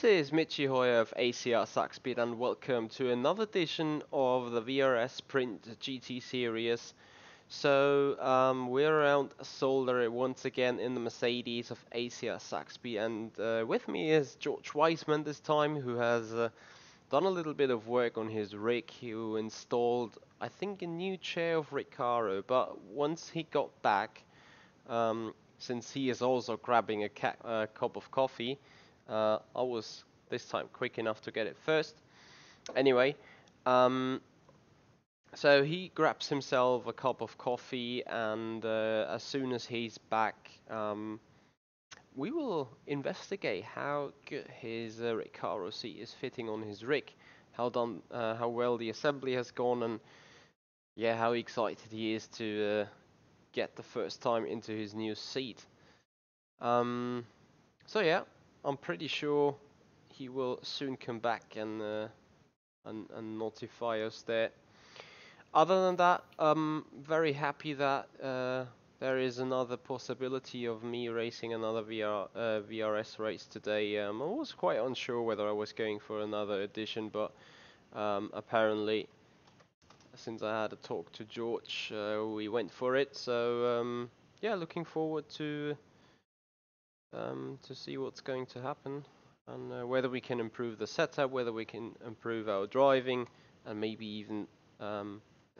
This is Michi of ACR Zakspeed and welcome to another edition of the VRS Sprint GT Series. So we're around Zolder once again in the Mercedes of ACR Zakspeed, and with me is George Weisman this time, who has done a little bit of work on his rig. He installed, I think, a new chair of Recaro, but once he got back, since he is also grabbing a cup of coffee, I was this time quick enough to get it first. Anyway, so he grabs himself a cup of coffee, and as soon as he's back, we will investigate how good his Recaro seat is fitting on his rig, how well the assembly has gone, and yeah, how excited he is to get the first time into his new seat. So yeah, I'm pretty sure he will soon come back and notify us there. Other than that, I'm very happy that there is another possibility of me racing another VRS race today. I was quite unsure whether I was going for another edition, but apparently, since I had a talk to George, we went for it. So yeah, looking forward to see what's going to happen, and whether we can improve the setup, whether we can improve our driving, and maybe even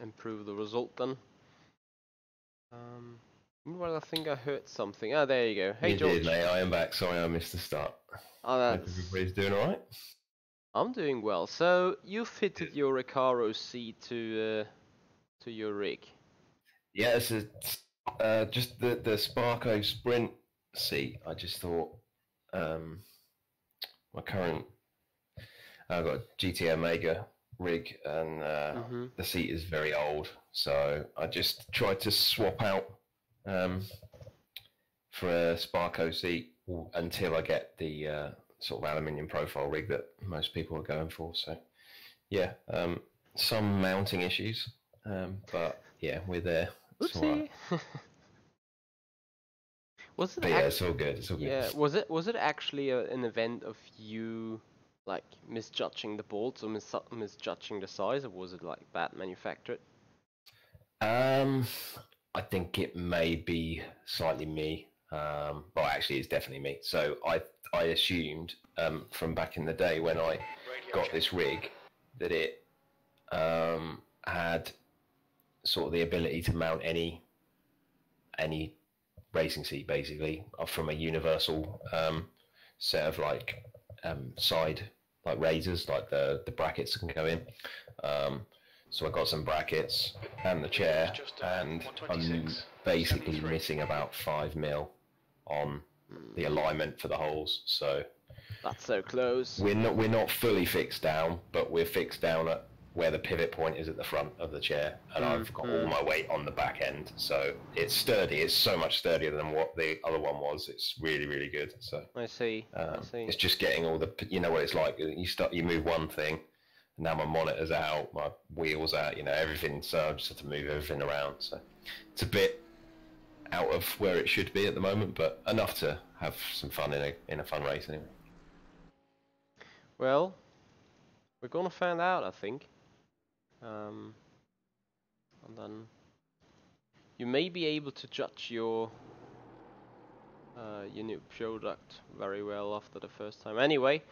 improve the result then. Well, I think I heard something. Ah, there you go. Hey, George. You did, mate. I am back. Sorry I missed the start. Oh, Hope everybody's doing alright? I'm doing well. So, you fitted your Recaro seat to your rig? Yeah, it's just the Sparko Sprint seat. I just thought my current I've got a GT Omega rig, and the seat is very old, so I just tried to swap out for a Sparko seat until I get the sort of aluminium profile rig that most people are going for. So yeah, some mounting issues, but yeah, we're there. Oopsie. Was it? But yeah, it's all good. It's all good. Yeah, was it actually an event of you like misjudging the bolts or misjudging the size, or was it like bad manufactured? I think it may be slightly me. Well, actually, it's definitely me. So I assumed from back in the day when I got this rig that it had sort of the ability to mount any racing seat, basically, from a universal set of like side like razors, like the brackets can go in. So I got some brackets and the chair, and I'm basically missing about 5 mil on the alignment for the holes. So that's so close. We're not fully fixed down, but we're fixed down at where the pivot point is at the front of the chair, and I've got all my weight on the back end, so it's sturdy. It's so much sturdier than what the other one was. It's really, really good. So I see. It's just getting all the, you know what it's like. You move one thing, and now my monitor's out, my wheels out, everything. So I just have to move everything around. So it's a bit out of where it should be at the moment, but enough to have some fun in a fun race anyway. Well, we're gonna find out, I think. And then you may be able to judge your new product very well after the first time. Anyway,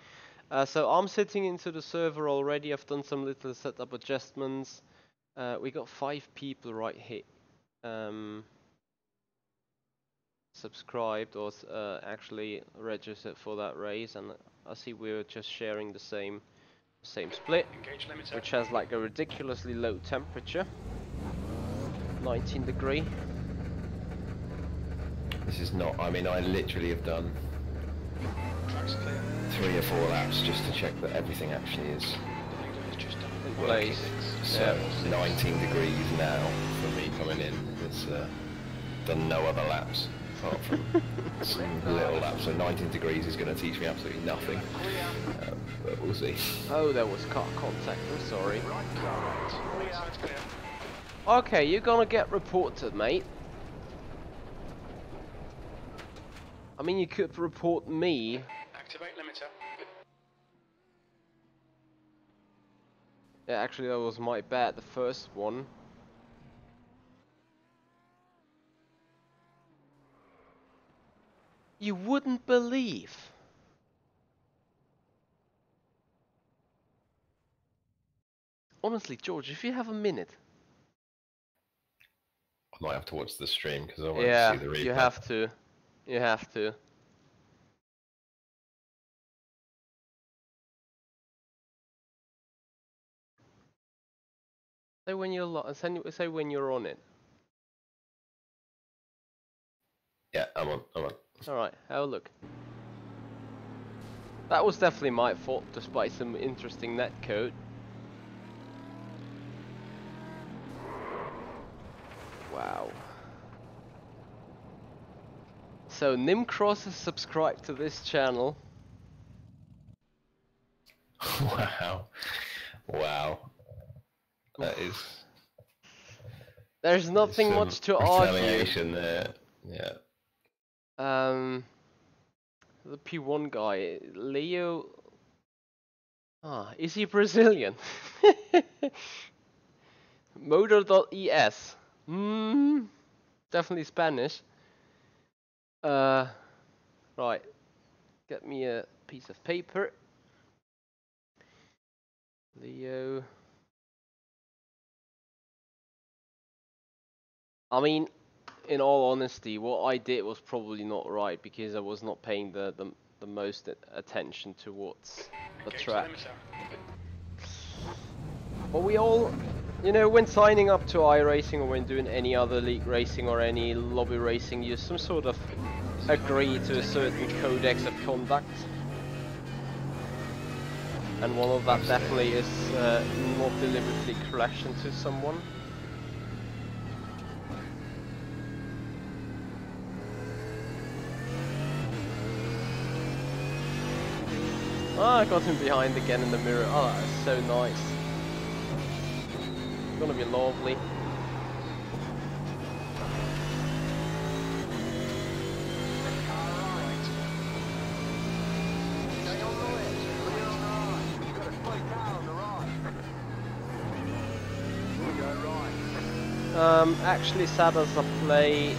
so I'm sitting into the server already. I've done some little setup adjustments. We got 5 people right here subscribed or actually registered for that race, and I see we're just sharing the same split, which has like a ridiculously low temperature, 19 degree. This is not, I mean, I literally have done 3 or 4 laps just to check that everything actually is in place. So 19 degrees now for me coming in. It's done no other laps apart from some little laps, so 19 degrees is going to teach me absolutely nothing, but we'll see. Oh, there was car contact, I'm sorry. Okay, you're gonna get reported, mate. I mean, you could report me. Activate limiter. Yeah, actually that was my bad, the first one. You wouldn't believe. Honestly, George, if you have a minute. I might have to watch the stream because I won't Yeah, see the replay. you have to. You have to. Say when you're say when you're on it. Yeah, I'm on. All right, have a look. That was definitely my fault, despite some interesting netcode. Wow. So Nimcross has subscribed to this channel. Wow. Wow. That is. There's nothing much to argue. Retaliation there. Yeah. The P1 guy, Leo. Ah, is he Brazilian? Motor.es. Definitely Spanish. Right. Get me a piece of paper. Leo. I mean, in all honesty, what I did was probably not right because I was not paying the most attention towards the track. But we all, you know, when signing up to iRacing or when doing any other league racing or any lobby racing, you some sort of agree to a certain codex of conduct. And one of that definitely is not deliberately crash into someone. Ah, I got him behind again in the mirror. Oh, that is so nice. It's gonna be lovely. Actually sat as I play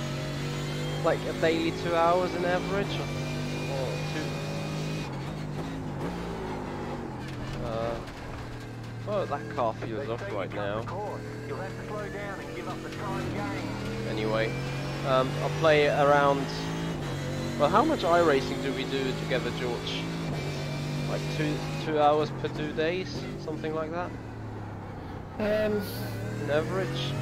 like a daily 2 hours in average. Or 2. Oh, that car feels off right now. Anyway, I'll play around. Well, how much iRacing do we do together, George? Like 2 hours per 2 days, something like that. On average.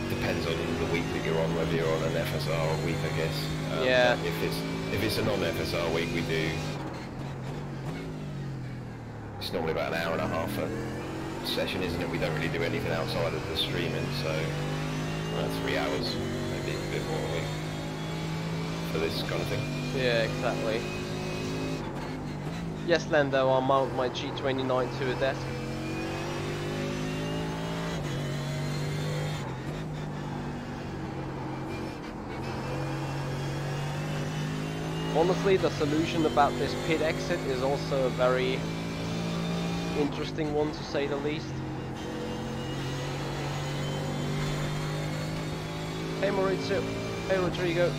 Depends on the week that you're on, whether you're on an FSR week, I guess. Yeah. If it's a non-FSR week, we do. It's normally about an hour and a half a session, isn't it? We don't really do anything outside of the streaming, so 3 hours, maybe a bit more a week for this kind of thing. Yeah, exactly. Yes, Lando, I'll mount my G29 to a desk. Honestly, the solution about this pit exit is also a very interesting one, to say the least. Hey Maurizio, hey Rodrigo.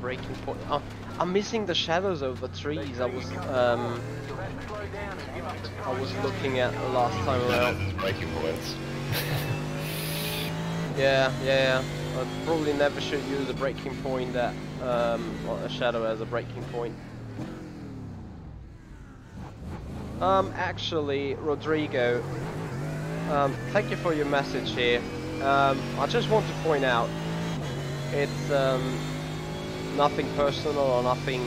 Breaking point. Oh, I'm missing the shadows of the trees. I was looking at last time around. Breaking points. Yeah. I probably never should use a breaking point that a shadow as a breaking point. Actually, Rodrigo, thank you for your message here. I just want to point out, it's nothing personal or nothing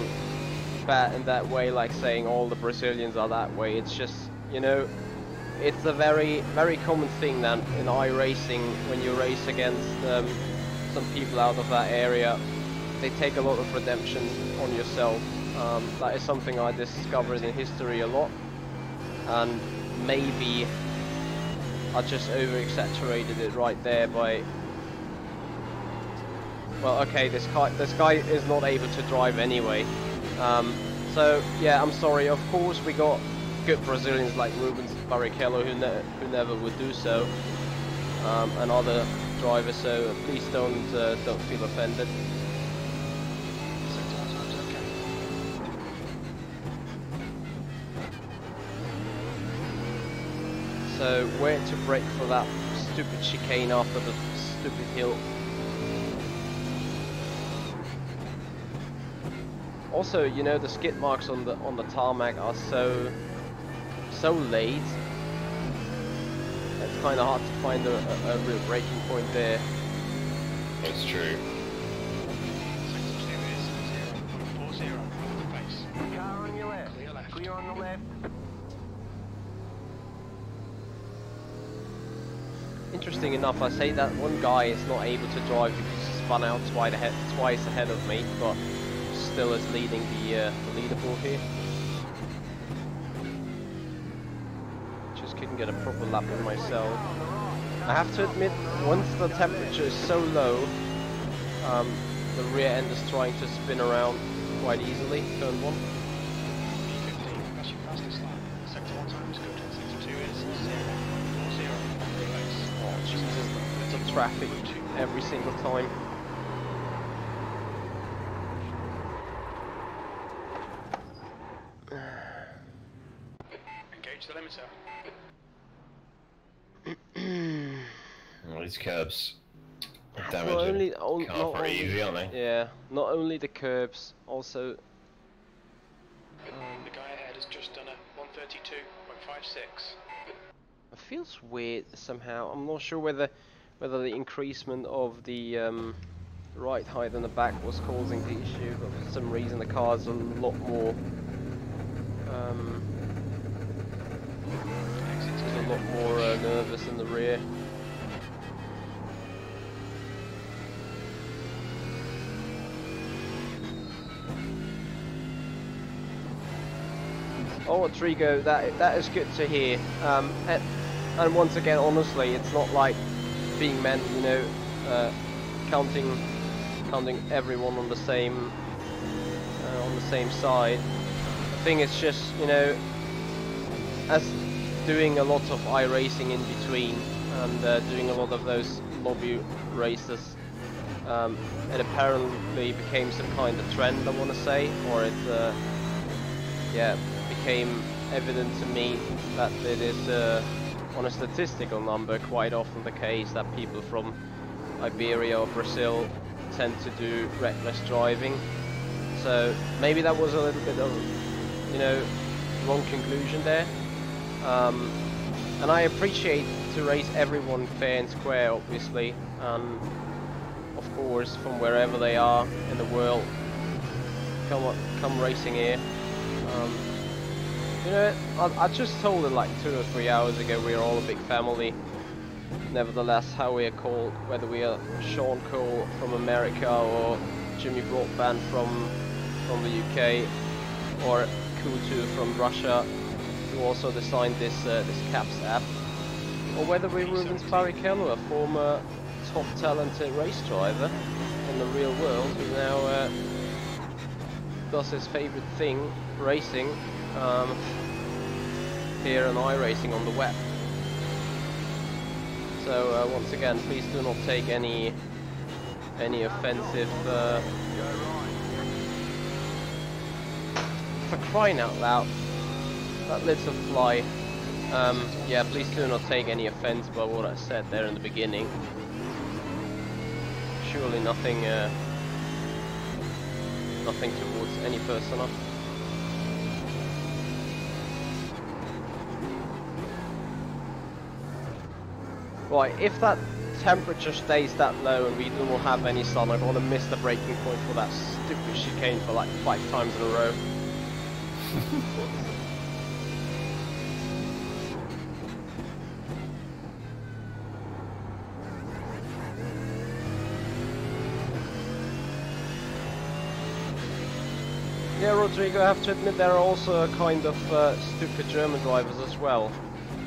bad in that way, like saying all the Brazilians are that way. It's just, you know, it's a very, very common thing that in iRacing, when you race against some people out of that area, they take a lot of redemption on yourself That is something I discovered in history a lot, and maybe I just over-exaggerated it right there by... Well, okay, this guy is not able to drive anyway. So yeah, I'm sorry. Of course, we got good Brazilians like Rubens Barrichello who never would do so, and other drivers. So please don't feel offended. So where to brake for that stupid chicane after the stupid hill. Also, you know, the skid marks on the tarmac are so late. It's kind of hard to find a real braking point there. It's true. Car on your left. Clear on the left. Interesting enough, I say that one guy is not able to drive because he spun out twice ahead of me, but still is leading the leaderboard here. Just couldn't get a proper lap in myself. I have to admit, once the temperature is so low, the rear end is trying to spin around quite easily. Turn 1. That's your fastest lap. Sector 1 time is good. Sector 2 is 0.40. Oh Jesus, the traffic every single time. Engage the limiter. These curbs are Not damaging. only, Not very easy, aren't they? Yeah, not only the curbs, also. The guy ahead has just done a 132.56. It feels weird somehow. I'm not sure whether the increasement of the right height in the back was causing the issue, but for some reason the car's a lot more nervous in the rear. Oh, Trigo, that is good to hear. And once again, honestly, it's not like being meant, you know, counting everyone on the same side. I think it's just, you know, as doing a lot of iRacing in between and doing a lot of those lobby races, it apparently became some kind of trend, I want to say, or it yeah, became evident to me that it is on a statistical number quite often the case that people from Iberia or Brazil tend to do reckless driving. So maybe that was a little bit of, you know, wrong conclusion there. And I appreciate to race everyone fair and square, obviously, and of course from wherever they are in the world, come racing here. You know, I just told it like 2 or 3 hours ago, we are all a big family. Nevertheless, how we are called, whether we are Sean Cole from America or Jimmy Broadband from the UK, or Kutu from Russia, who also designed this CAPS app, or whether we're Rubens Barrichello, a former top talented race driver in the real world, who now does his favorite thing, racing, here on iRacing on the web. So once again, please do not take any offensive. For crying out loud, that lid's a fly. Yeah, please do not take any offense by what I said there in the beginning. Surely nothing towards any person. Right, if that temperature stays that low and we do not have any sun, I'm gonna miss the braking point for that stupid chicane for like 5 times in a row. Yeah, Rodrigo, I have to admit there are also kind of stupid German drivers as well.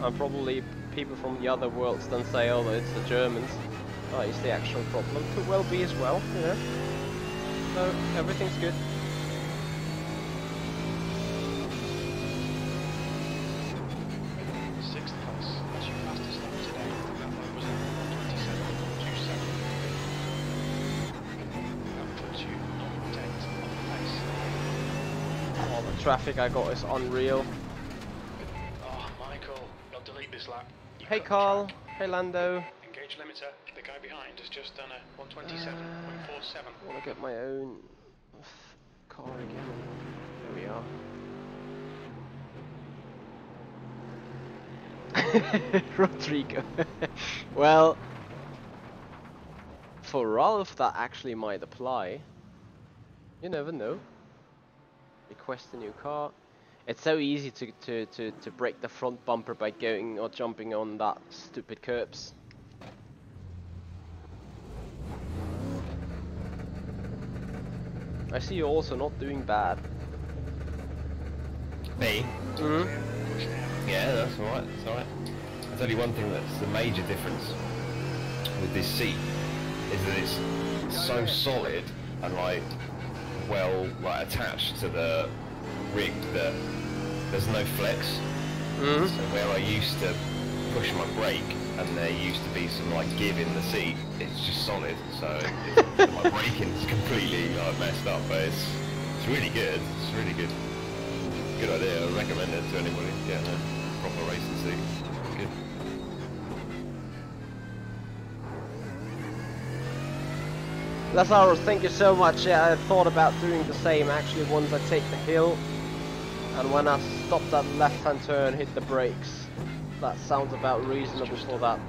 And probably people from the other worlds then say, oh, it's the Germans. It's the actual problem. Could well be as well, you know. So, everything's good. Sixth place. That's your fastest lap today. That lap was 1:27.27. That puts you 0.8 off the pace. Oh, the traffic I got is unreal. Oh, Michael, not delete this lap. You Hey cut the Carl, track. hey Lando. Engage limiter. The guy behind has just done a 1:27.47. I want to get my own car again. There we are. Rodrigo. Well, for Ralph that actually might apply. You never know. Request a new car. It's so easy to break the front bumper by going or jumping on that stupid curbs. I see you also not doing bad. Me? Mm-hmm. Yeah, that's alright, that's alright. I'll tell you one thing that's the major difference with this seat is that it's so solid and like attached to the rig that there's no flex. Mm-hmm. So where I used to push my brake and there used to be some like give in the seat, it's just solid. So my braking is completely messed up, but it's really good. It's really good. Good idea. I recommend it to anybody. Get a proper racing seat. Good. Lazarus, thank you so much. Yeah, I thought about doing the same actually once I take the hill. And when I stop that left-hand turn, hit the brakes. That sounds about reasonable for that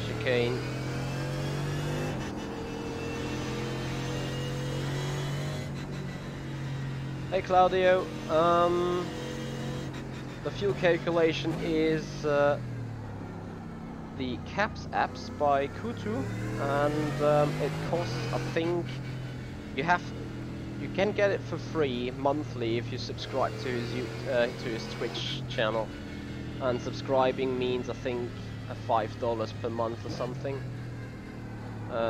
chicane. Hey Claudio, the fuel calculation is the Caps apps by Kutu, and it costs, I think, you can get it for free monthly if you subscribe to his Twitch channel, and subscribing means I think $5 per month or something.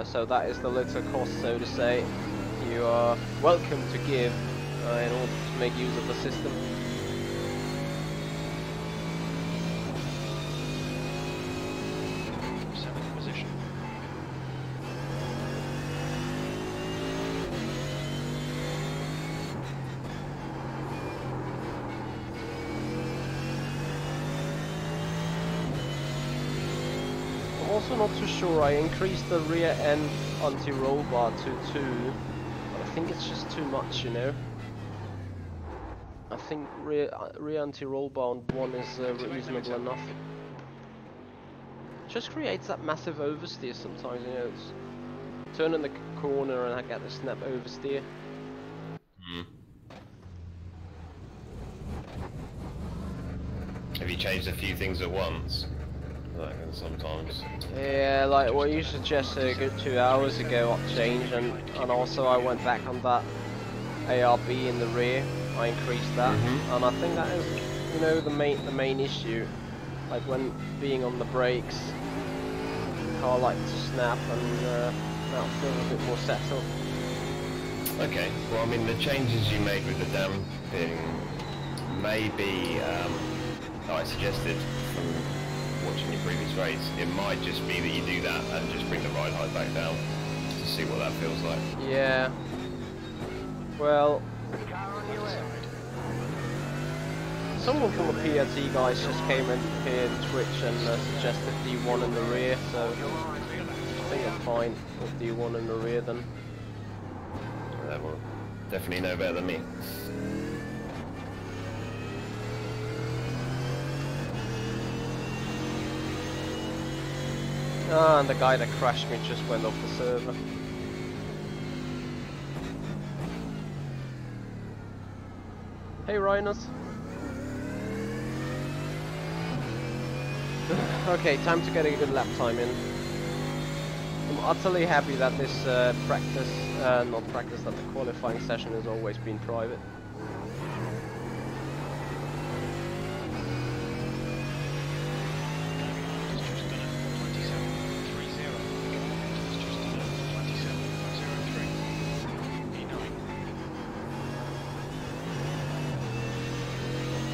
So that is the little cost, so to say. You are welcome to give in order to make use of the system. Seventh position. I'm also not too sure. I increased the rear end anti-roll bar to 2, but I think it's just too much, you know. I think rear anti-roll bar on 1 is reasonable enough. Just creates that massive oversteer sometimes, you know. It's turn in the corner and I get the snap oversteer. Have you changed a few things at once? Like sometimes. Yeah, like what you suggested a good 2 hours ago, I changed, and also I went back on that ARB in the rear. I increased that, and I think that is, you know, the main issue. Like when being on the brakes, the car likes to snap, and now feels a bit more settled. Okay, well I mean the changes you made with the damping maybe I suggested from watching your previous race, it might just be that you do that and just bring the ride height back down to see what that feels like. Yeah. Well, someone from the PRT guys just came in here in Twitch and suggested D1 in the rear, so I think I'm fine with D1 in the rear then. That will definitely know better than me. Ah, and the guy that crashed me just went off the server. Hey Rhinos. Okay, time to get a good lap time in. I'm utterly happy that this not practice, that the qualifying session has always been private.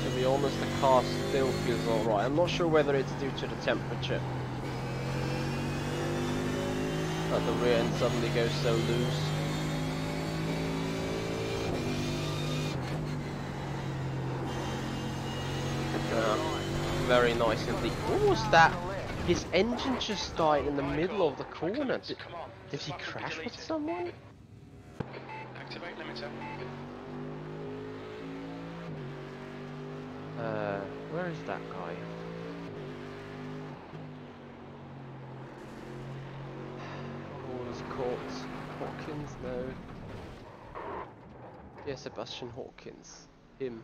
To be honest, the car still feels alright. I'm not sure whether it's due to the temperature. That the rear end suddenly goes so loose. Very nice indeed. What was that? His engine just died in the middle of the corner. Did he crash with someone? Activate limiter. Where is that guy? What was it called? Hawkins? No. Yeah, Sebastian Hawkins. Him.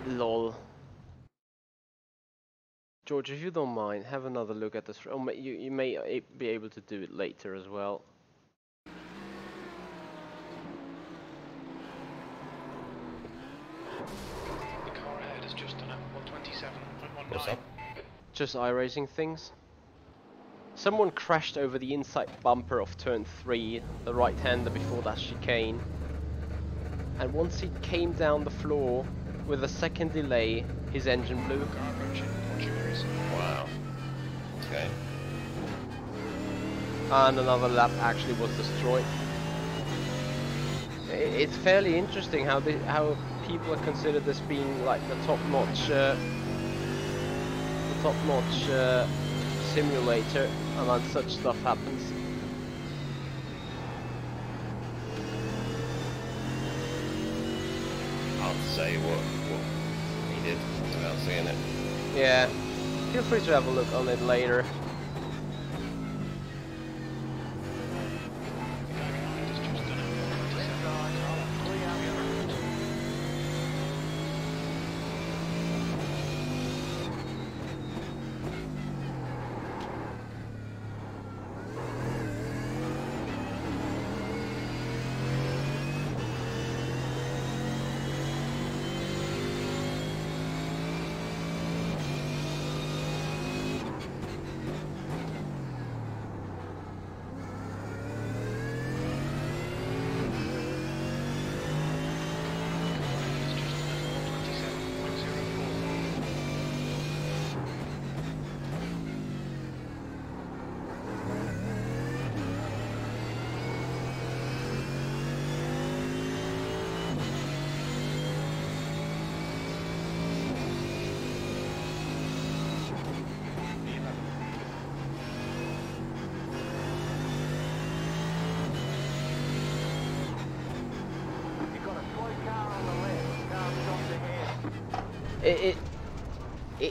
Lol. George, if you don't mind, have another look at this. Oh, you may be able to do it later as well. The car ahead has just done a 127.19. What's up? Just iRacing things. Someone crashed over the inside bumper of turn 3, the right-hander before that chicane. And once he came down the floor, with a second delay, his engine blew. Wow. Okay. And another lap actually was destroyed. It's fairly interesting how people consider this being like the top-notch simulator, and then such stuff happens. Hard to say what he did without seeing it. Yeah, feel free to have a look on it later.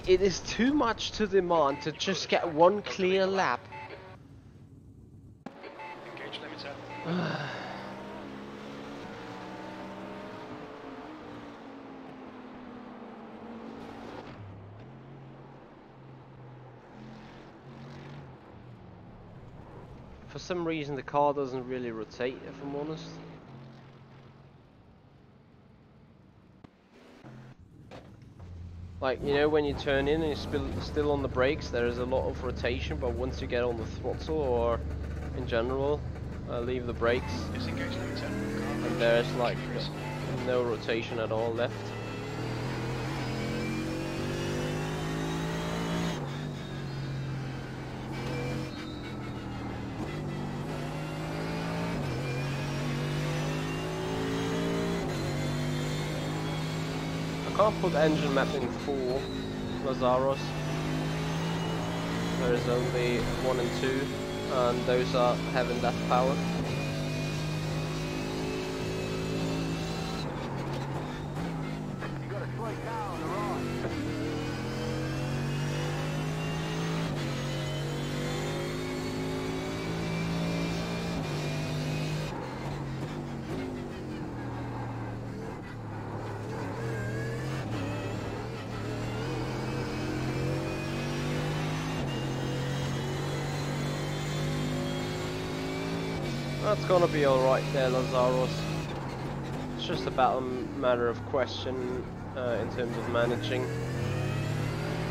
It is too much to demand to just get one clear lap. Engage limiter. For some reason the car doesn't really rotate, if I'm honest. Like, you know, when you turn in and you're still on the brakes, there is a lot of rotation, but once you get on the throttle or in general, leave the brakes, Disengage limiter. and there's like no rotation at all left. I can't put engine map in 4 Lazaros. There is only 1 and 2, and those are having that power. You got a slow car on the right. That's gonna be alright there, Lazaros. It's just about a matter of question in terms of managing.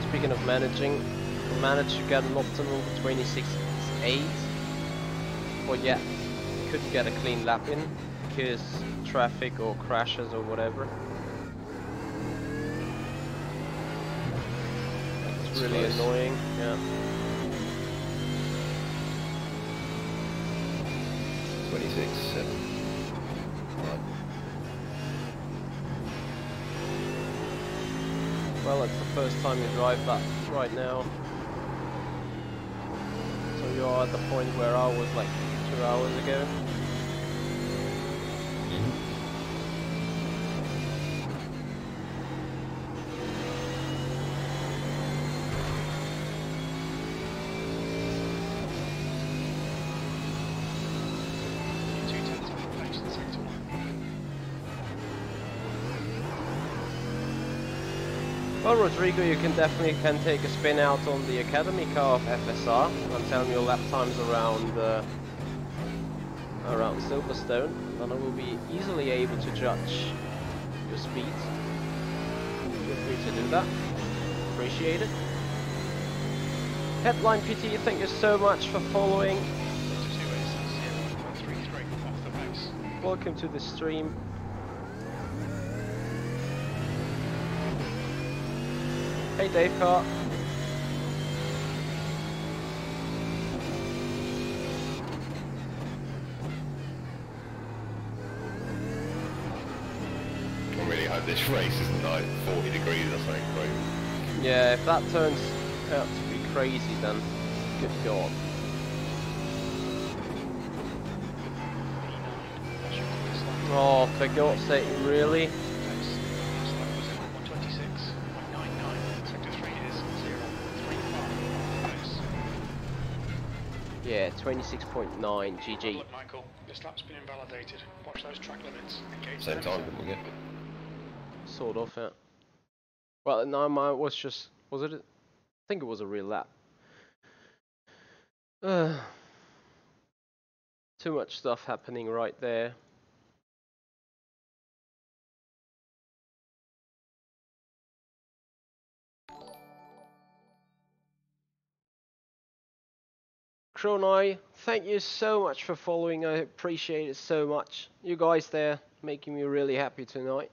Speaking of managing, we managed to get an optimal 26.8, but yet couldn't get a clean lap in because traffic or crashes or whatever. It's really annoying, yeah. 26.7. Right. Well, it's the first time you drive that right now. So you're at the point where I was like 2 hours ago. Well, Rodrigo, you can definitely take a spin out on the academy car of FSR and tell me your lap times around around Silverstone, and I will be easily able to judge your speed. Feel free to do that. Appreciate it. Headline PT, thank you so much for following. Welcome to the stream. Hey Dave Car. I really hope this race isn't like 40 degrees or something crazy. Yeah, if that turns out to be crazy, then good God. Oh, for God's sake, really? Yeah, 26.9 GG. Look, Michael, this lap's been invalidated. Watch those track limits. Same time, didn't we get? Sort of, yeah. Well, no, mine was just... Was it? I think it was a real lap. Too much stuff happening right there. Kronoi, thank you so much for following. I appreciate it so much. You guys there making me really happy tonight.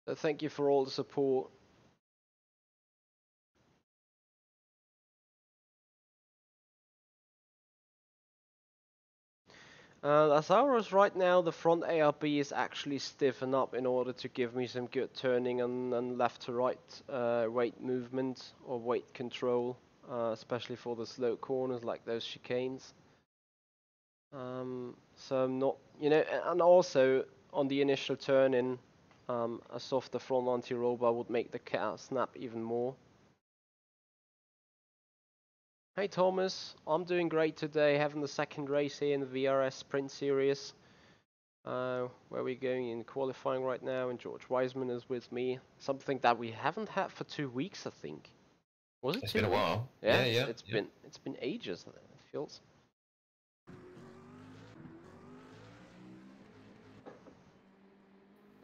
So thank you for all the support. As ours right now, the front ARB is actually stiffened up in order to give me some good turning and left to right weight movement or weight control, especially for the slow corners like those chicanes. So I'm not, you know, and also on the initial turn in, a softer front anti-roll bar would make the cat snap even more. Hey Thomas, I'm doing great today, having the second race here in the VRS Sprint Series, where we're going in qualifying right now, and George Wiseman is with me. Something that we haven't had for 2 weeks, I think. Was it? It's 2 been a weeks? while. Yeah, Yeah. it's been ages. It feels.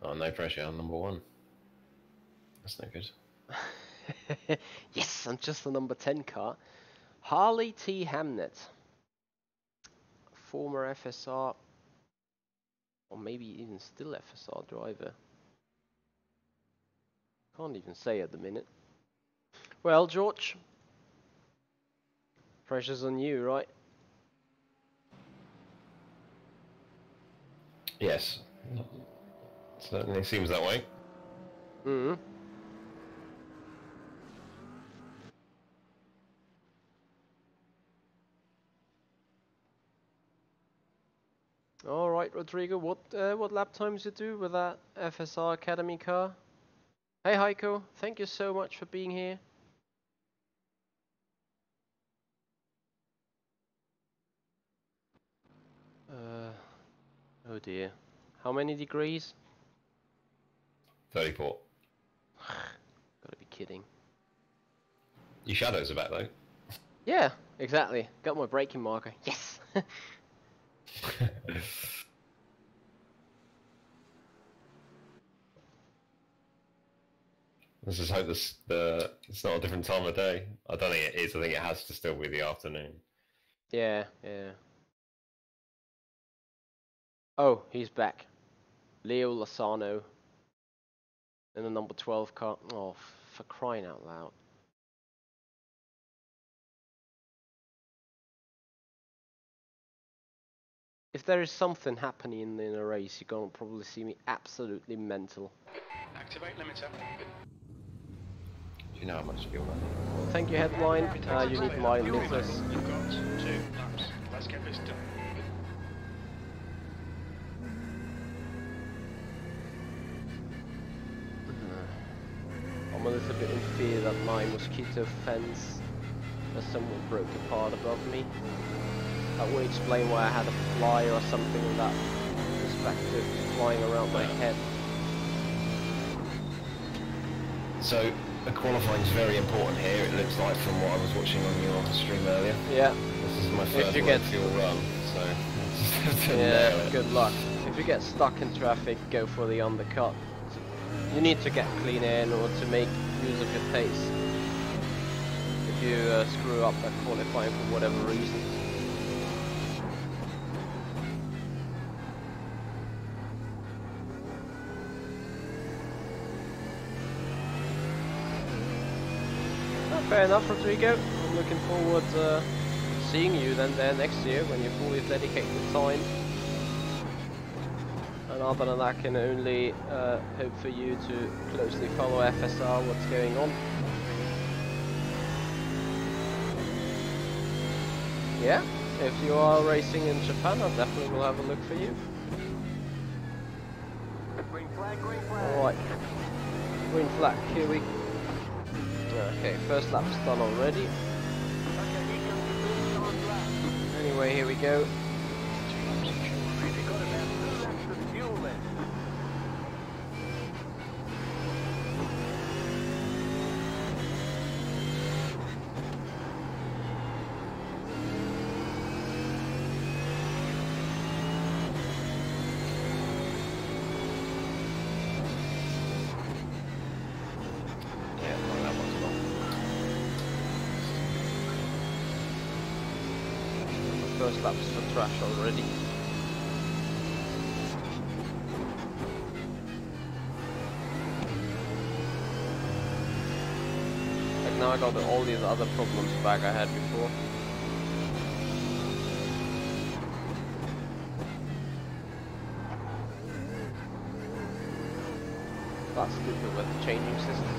Oh, no pressure on number one. That's no good. Yes, I'm just the number 10 car. Harley T. Hamnet, former FSR, or maybe even still FSR driver. Can't even say at the minute. Well, George, pressure's on you, right? Yes. Certainly seems that way. Mm-hmm. All right, Rodrigo. What lap times you do with that FSR Academy car? Hey, Heiko. Thank you so much for being here. Oh dear. How many degrees? 34. Gotta be kidding. Your shadows are back though. Yeah, exactly. Got my braking marker. Yes. Let's just hope it's not a different time of day. I don't think it is. I think it has to still be the afternoon. Yeah, yeah. Oh, he's back. Leo Lozano. In the number 12 car. Oh, for crying out loud. If there is something happening in a race, you're gonna probably see me absolutely mental. Activate limiter. Do you know how much fuel that Well, thank you, headline. You need my limiters. You've got 2 laps. Let's get this done. I'm a little bit in fear that my mosquito fence has somewhat broke apart above me. That would explain why I had a fly or something in that perspective flying around my head. So the qualifying is very important here. It looks like from what I was watching on your stream earlier. Yeah. This is my first you get fuel run, so just have to nail Yeah, it. good luck. If you get stuck in traffic, go for the undercut. You need to get clean air in order to make use of your pace. If you screw up that qualifying for whatever reason. Fair enough, Rodrigo. I'm looking forward to seeing you then there next year when you fully dedicate the time. And other than that, I can only hope for you to closely follow FSR, what's going on. Yeah, if you are racing in Japan, I definitely will have a look for you. Green flag, green flag. Alright, green flag, here we go. Okay, first lap's done already. Okay, here comes the first on lap. Anyway, here we go. 2 laps of fuel We've remaining. got about 2 laps of fuel left. Yeah, well, that one's long. The first lap's for trash already. Like now I got all these other problems back I had before. That's stupid with the changing system.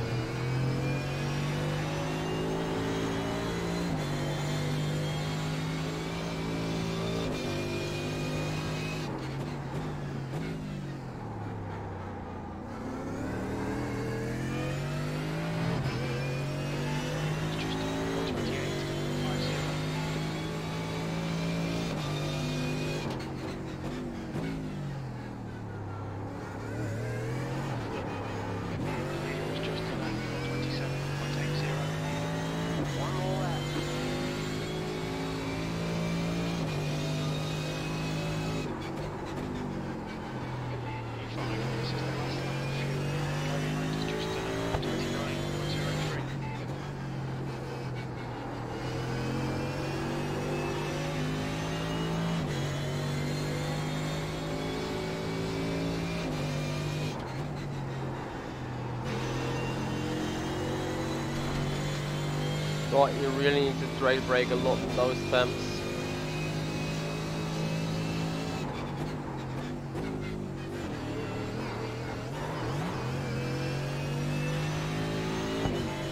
It's just 128.50. It was just 127.80. One more lap. E5, this is the last lap of fuel. Driving height is just 29.03. Right, you really need to trail brake a lot in those temps.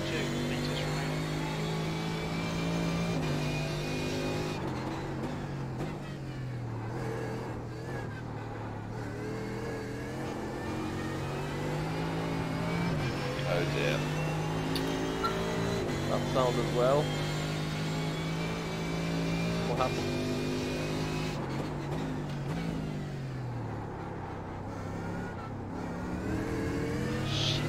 Two meters remaining. Oh dear. That sounded well. What happened? Shit.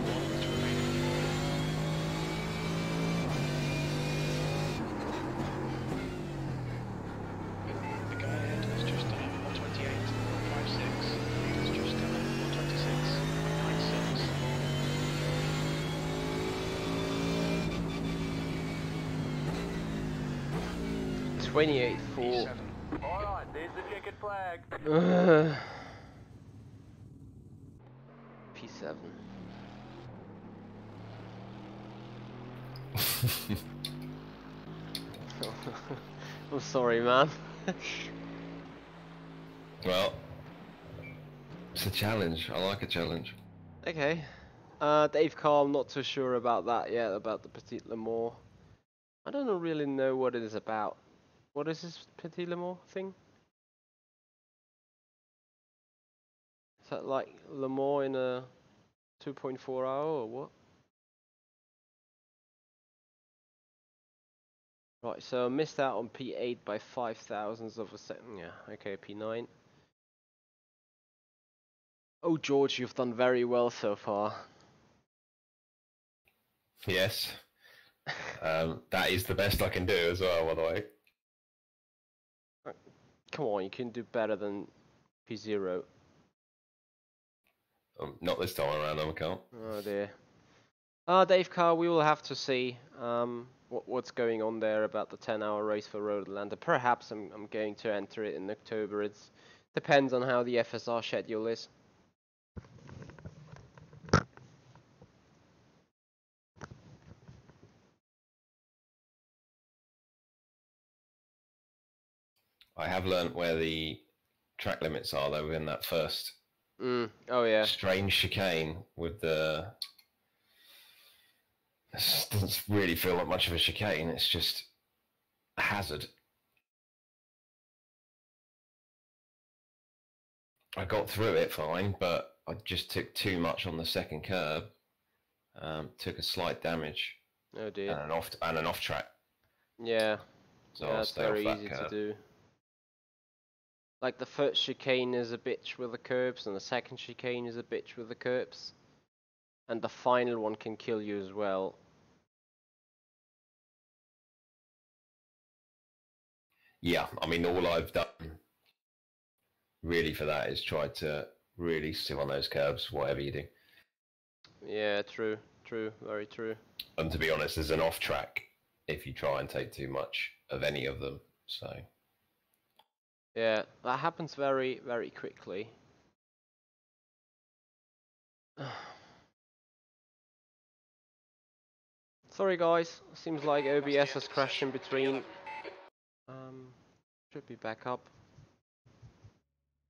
1 minute remaining. 28.4. P7. Alright, there's the checkered flag. P7. I'm sorry, man. Well, it's a challenge. I like a challenge. Okay. Dave Carl, I'm not too sure about that yet, about the Petit Le Mans. I don't really know what it is about. What is this Petit Le Mans thing? Is that like Le Mans in a 2.4 hour or what? Right, so I missed out on P8 by 5 thousandths of a second. Yeah, okay, P9. Oh, George, you've done very well so far. Yes. That is the best I can do as well, by the way. Come on, you can do better than P0. Not this time around, I can't. Oh dear. Dave Carr, we will have to see what's going on there about the 10-hour race for Road Atlanta. Perhaps I'm going to enter it in October. It depends on how the FSR schedule is. I have learnt where the track limits are, though, within that first Oh yeah. strange chicane with the... This doesn't really feel like much of a chicane, it's just a hazard. I got through it fine, but I just took too much on the second curb. Took a slight damage. Oh dear. And an off track. Yeah. So Yeah, I'll it's stay off very that easy curb. to do. Like the first chicane is a bitch with the curbs, and the second chicane is a bitch with the curbs. And the final one can kill you as well. Yeah, I mean, all I've done really for that is try to really sit on those curbs, whatever you do. Yeah, true, very true. And to be honest, there's an off track if you try and take too much of any of them. So Yeah, that happens very, very quickly. Sorry guys, seems like OBS has crashed in between. Should be back up.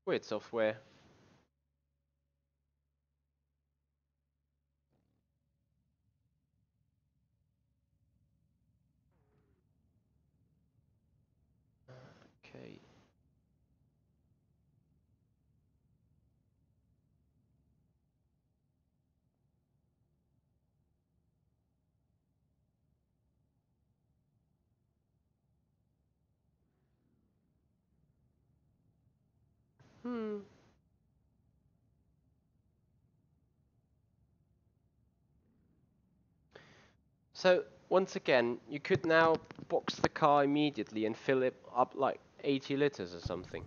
Weird software. Okay. So, once again, you could now box the car immediately and fill it up like 80 liters or something.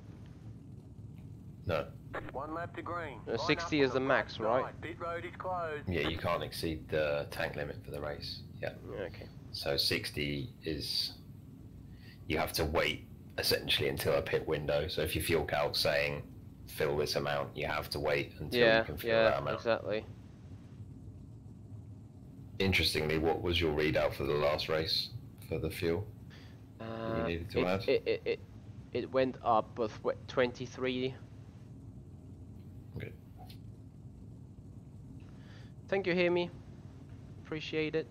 no, 1 lap to green. 60 is the max, right? Pit road is closed. yeah, you can't exceed the tank limit for the race. Yeah. Okay. So 60 is, you have to wait essentially until a pit window. So if your fuel calc's saying fill this amount, you have to wait until you can fill that amount. Exactly. Interestingly, what was your readout for the last race for the fuel you needed to add? It went up with 23. Okay. Thank you, hear me. Appreciate it.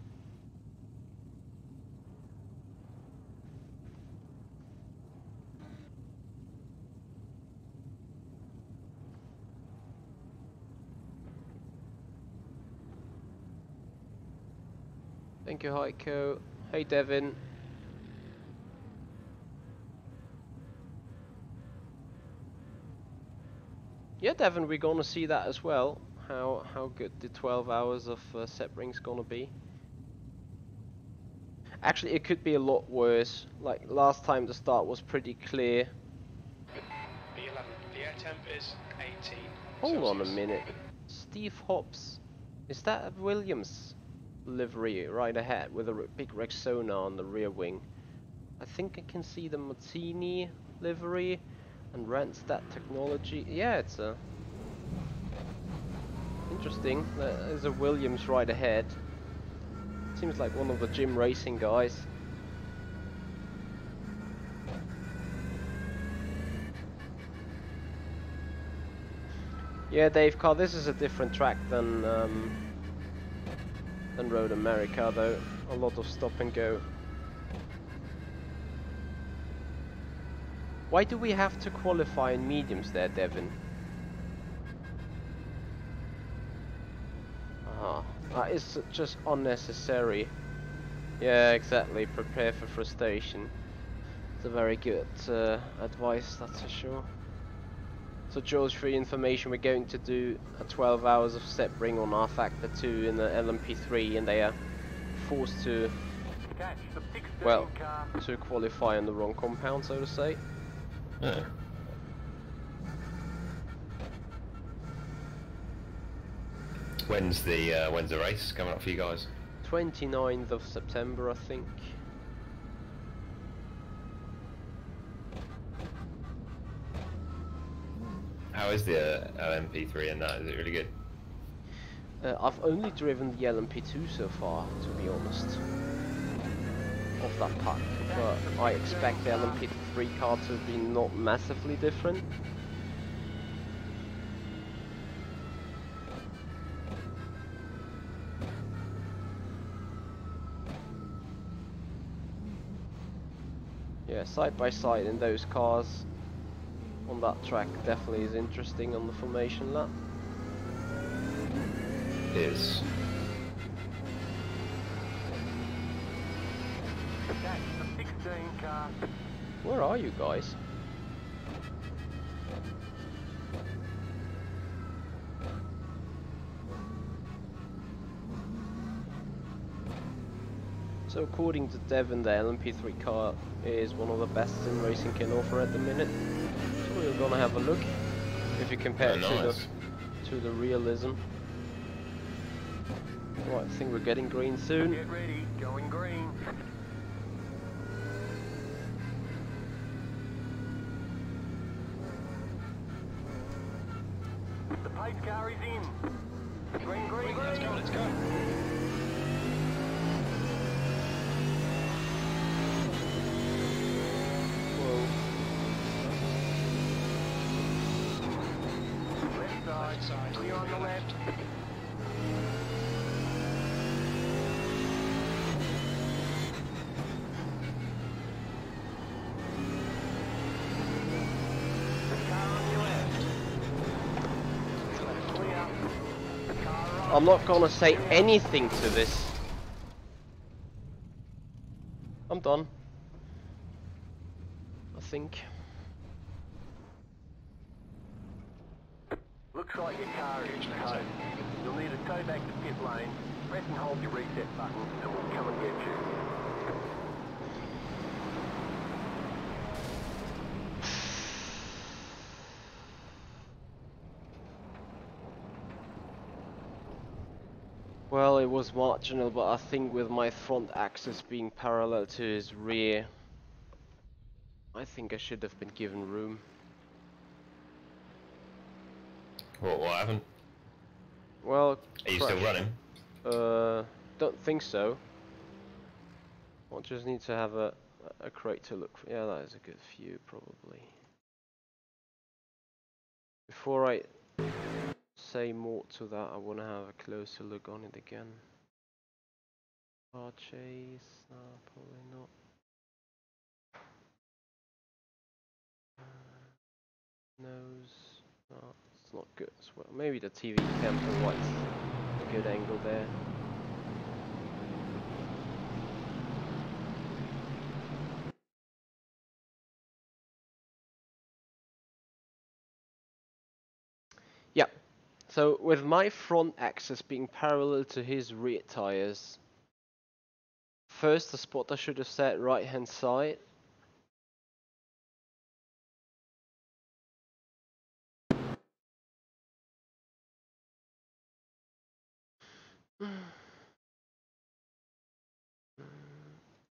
Thank you, Heiko. Hey, Devin. Yeah, Devin, we're gonna see that as well. How good the 12 hours of Sebring's gonna be. Actually, it could be a lot worse. Like last time, the start was pretty clear. B11. The air temp is 18. Hold on a Celsius. minute. Steve Hobbs, is that a Williams livery right ahead with a big Rexona on the rear wing? I think I can see the Martini livery and Randstad technology. Yeah, it's a interesting. There's a Williams right ahead. Seems like one of the gym racing guys. Yeah, Dave Carr, this is a different track than Road America, though. A lot of stop and go. Why do we have to qualify in mediums there, Devin? Ah, that is just unnecessary. Yeah, exactly. Prepare for frustration. It's a very good advice, that's for sure. So George, for your information, we're going to do a 12 hours of Sebring on rFactor 2 in the LMP3, and they are forced to, Catch the 16 well, car. to qualify on the wrong compound, so to say. Yeah. When's the race coming up for you guys? 29th of September, I think. How is the LMP3 and that? Is it really good? I've only driven the LMP2 so far, to be honest, of that pack, but I expect the LMP3 car to be not massively different. Yeah, side by side in those cars on that track definitely is interesting on the formation lap. It is. Catch the 16 car. Where are you guys? So according to Devon, the LMP3 car is one of the best Simracing can offer at the minute. So we're gonna have a look if you compare it Nice. to the realism. Right, I think we're getting green soon. Get ready, going green. The pace car is in. Green, green, green. Let's go, let's go. Left side. Left side. Clear on the left. The car on your left. Clear. The car right. I'm not gonna say anything to this. I'm done. I think. Looks like your car is towed. You'll need a tow back to pit lane. Press and hold your reset button and we'll come and get you. Well, it was marginal, but I think with my front axis being parallel to his rear, I think I should have been given room. What happened? Well, Are you still crash. running? Don't think so. I'll just need to have a crate to look for. Yeah, that is a good view, probably. Before I say more to that, I want to have a closer look on it again. Car chase? No, probably not. Nose? No, it's not good as well. Maybe the TV cam provides a good angle there. Yeah, so with my front axis being parallel to his rear tires, first the spotter should have set right hand side.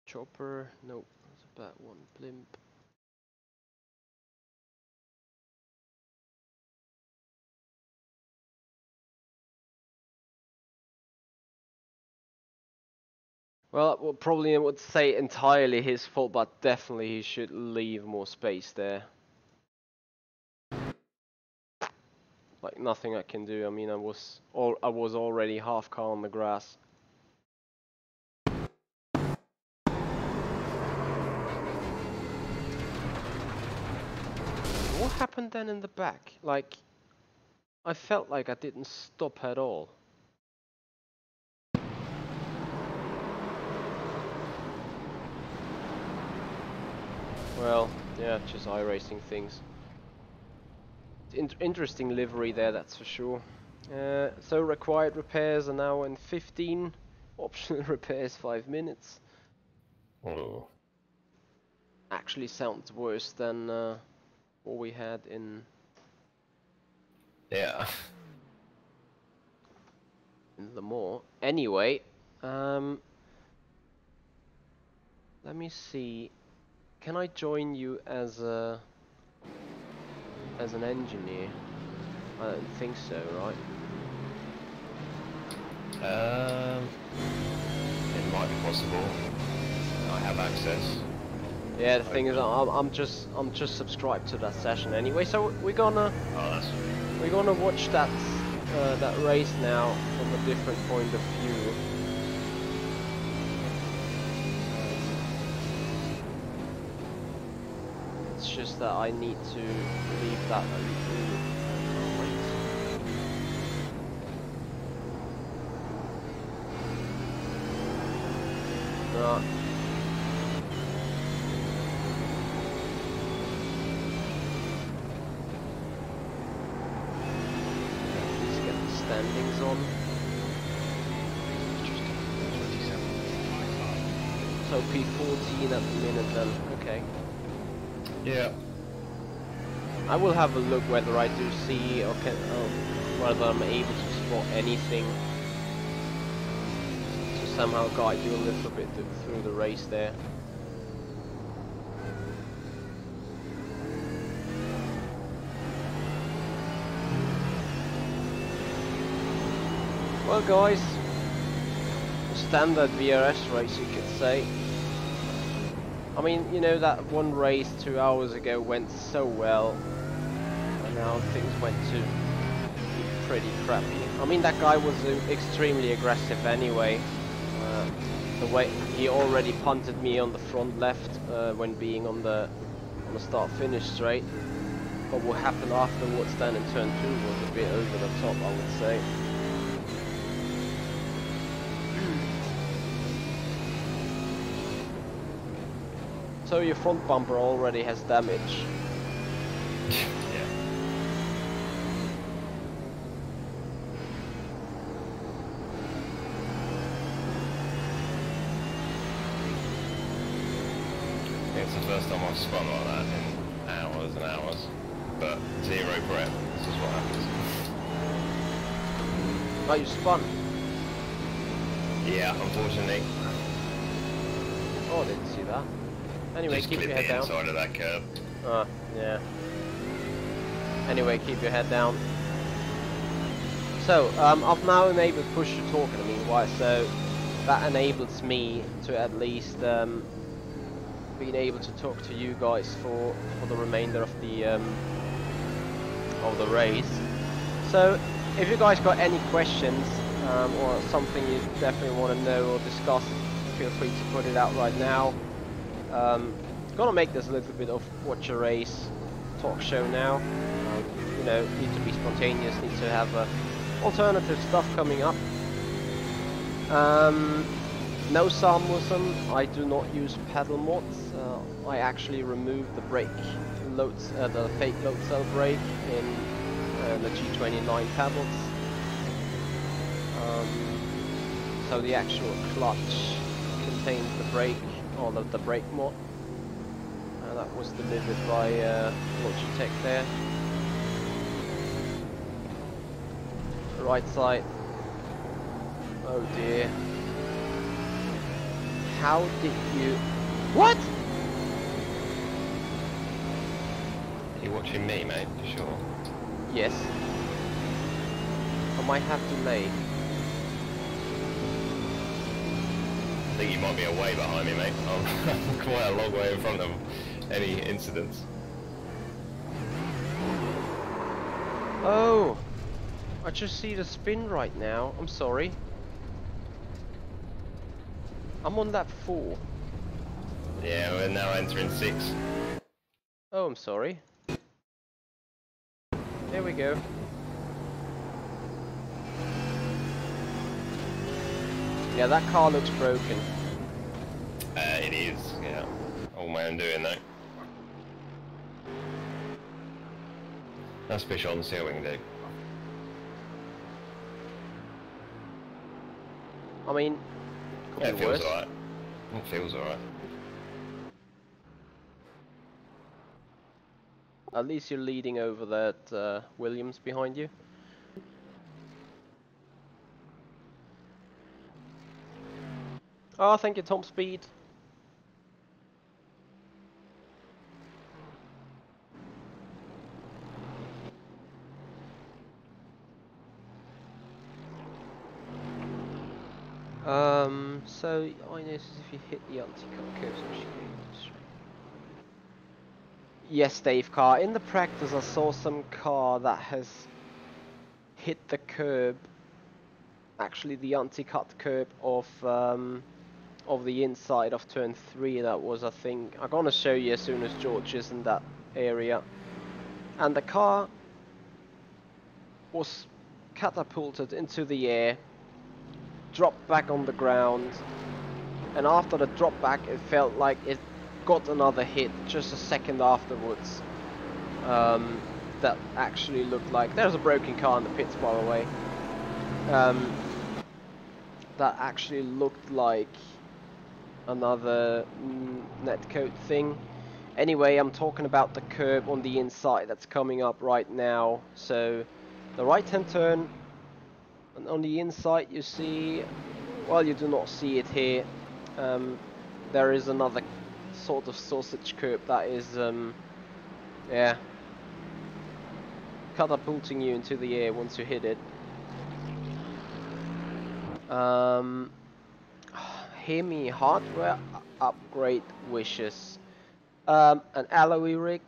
Chopper, nope, that's a that one blimp. Well, probably I would say entirely his fault, but definitely he should leave more space there. Like nothing I can do. I mean, I was already half car on the grass. What happened then in the back? Like, I felt like I didn't stop at all. Well, yeah, just iRacing things. Interesting livery there, that's for sure. So required repairs are now in 15. Optional repairs 5 minutes. Oh. Actually sounds worse than what we had in Yeah. the more. Anyway, let me see. Can I join you as an engineer? I don't think so, right? It might be possible. I have access. Yeah, the thing is, I'm just subscribed to that session anyway. So we're gonna watch that that race now from a different point of view. It's just that I need to leave that. No. Let's get the standings on. So P14 at the minute then. Okay. Yeah. I will have a look whether I do see or can, whether I'm able to spot anything to somehow guide you a little bit through the race there. Well guys, a standard VRS race you could say. I mean, you know, that one race 2 hours ago went so well, and now things went to be pretty crappy. I mean, that guy was extremely aggressive anyway. The way he already punted me on the front left when being on the start-finish straight. But what happened afterwards then in turn 2 was a bit over the top, I would say. So your front bumper already has damage. Yeah. It's the first time I've spun like that in hours and hours, but zero prep. This is what happens. Oh, you spun? Yeah, unfortunately. Oh, I didn't see that. Anyway, Just keep clip your head the down. inside of that curb. Yeah. Anyway, keep your head down. So, I've now enabled push to talk in the meanwhile, so that enables me to at least being able to talk to you guys for the remainder of the race. So, if you guys got any questions or something you definitely want to know or discuss, feel free to put it out right now. Gonna make this a little bit of watch a race talk show now. You know, need to be spontaneous, need to have alternative stuff coming up. No Samuelson, I do not use pedal mods. I actually removed the brake loads, the fake load cell brake in the G29 pedals. So the actual clutch contains the brake, or the brake mod. That was delivered by Logitech there. Right side. Oh dear. How did you... What? You watching me, mate? You sure? Yes. I might have delay. I think you might be away behind me, mate. I'm quite a long way in front of any incidents. Oh! I just see the spin right now. I'm sorry. I'm on lap 4. Yeah, we're now entering 6. Oh, I'm sorry. There we go. Yeah, that car looks broken. It is, yeah. All my own doing though. Let's push on and see what we can do. I mean, could Yeah, be it feels worse. alright. It feels alright. At least you're leading over that Williams behind you. Oh, thank you, Tom Speed. So I noticed if you hit the anti-cut curves, yes, Dave car. In the practice, I saw some car that has hit the curb. Actually, the anti-cut curb of the inside of turn 3. That was, I think, I'm gonna show you as soon as George is in that area. And the car was catapulted into the air, dropped back on the ground, and after the drop back, it felt like it got another hit just a second afterwards. That actually looked like there's a broken car in the pits, by the way. That actually looked like another netcode thing. Anyway, I'm talking about the curb on the inside that's coming up right now. So the right hand turn, and on the inside you see, well, you do not see it here. There is another sort of sausage curb that is yeah, catapulting you into the air once you hit it. Hear me, hardware upgrade wishes. An alloy rig,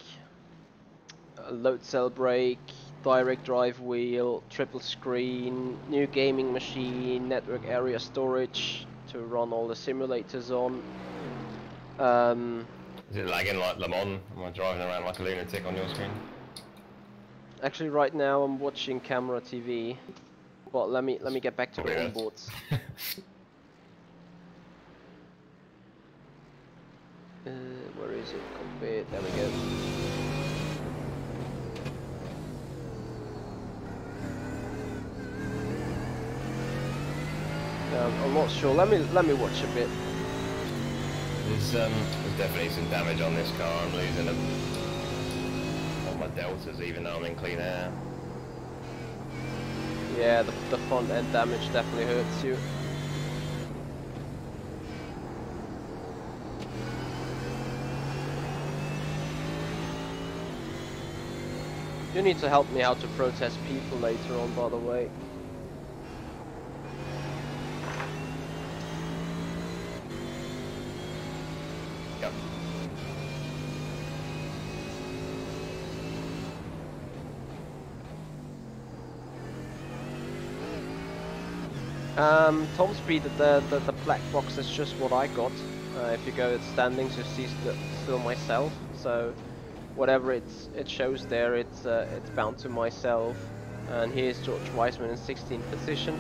a load cell brake, direct drive wheel, triple screen, new gaming machine, network area storage to run all the simulators on. Is it lagging like Le Mans? Am I driving around like a lunatic on your screen? Actually, right now I'm watching camera TV, but let me get back to the Weird. onboards. Where is it? Cockpit. There we go. I'm not sure. Let me watch a bit. There's definitely some damage on this car. I'm losing all my deltas even though I'm in clean air. Yeah, the front end damage definitely hurts you. You need to help me how to protest people later on, by the way. Yep. Tom Speed, the black box is just what I got. If you go at standings, you see still myself. So whatever it shows there, it's bound to myself. And here's George Weissman in 16th position.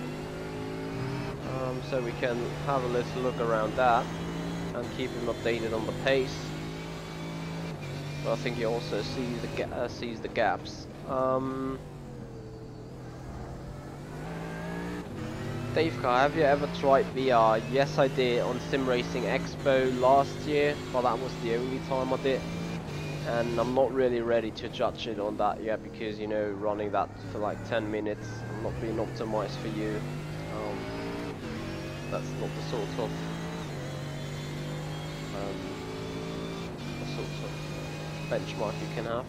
So we can have a little look around that and keep him updated on the pace. But I think he also sees the gaps. Dave Car, have you ever tried VR? Yes, I did on Simracing Expo last year, but that was the only time I did. And I'm not really ready to judge it on that yet because, you know, running that for like 10 minutes and not being optimized for you, that's not the sort of benchmark you can have.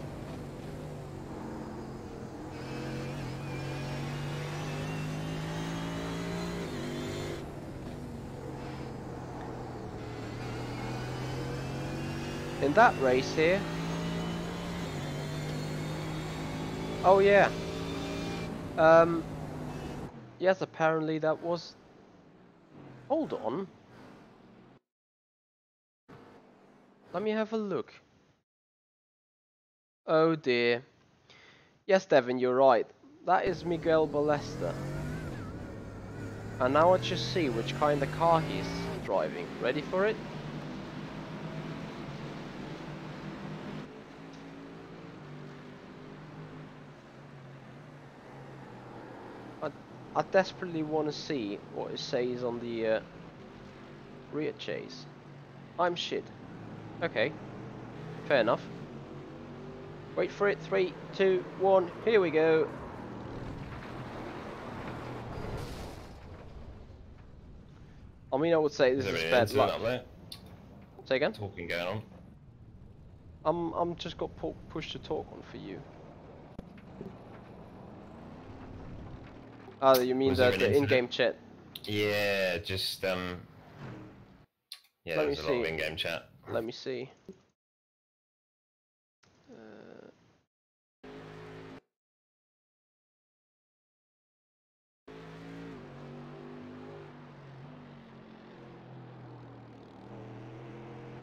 in that race here. Oh yeah. Yes, apparently that was... Hold on. Let me have a look. Oh dear. Yes, Devin, you're right. That is Miguel Ballesta. And now let's just see which kind of car he's driving. Ready for it? I desperately want to see what it says on the rear chase. I'm shit. Okay, fair enough. Wait for it. 3, 2, 1. Here we go. I mean, I would say this is bad luck. Say again? Talking going on. I'm just got push to talk on for you. Oh, you mean the in-game chat? Yeah, just yeah, there's a lot of in-game chat. Let me see.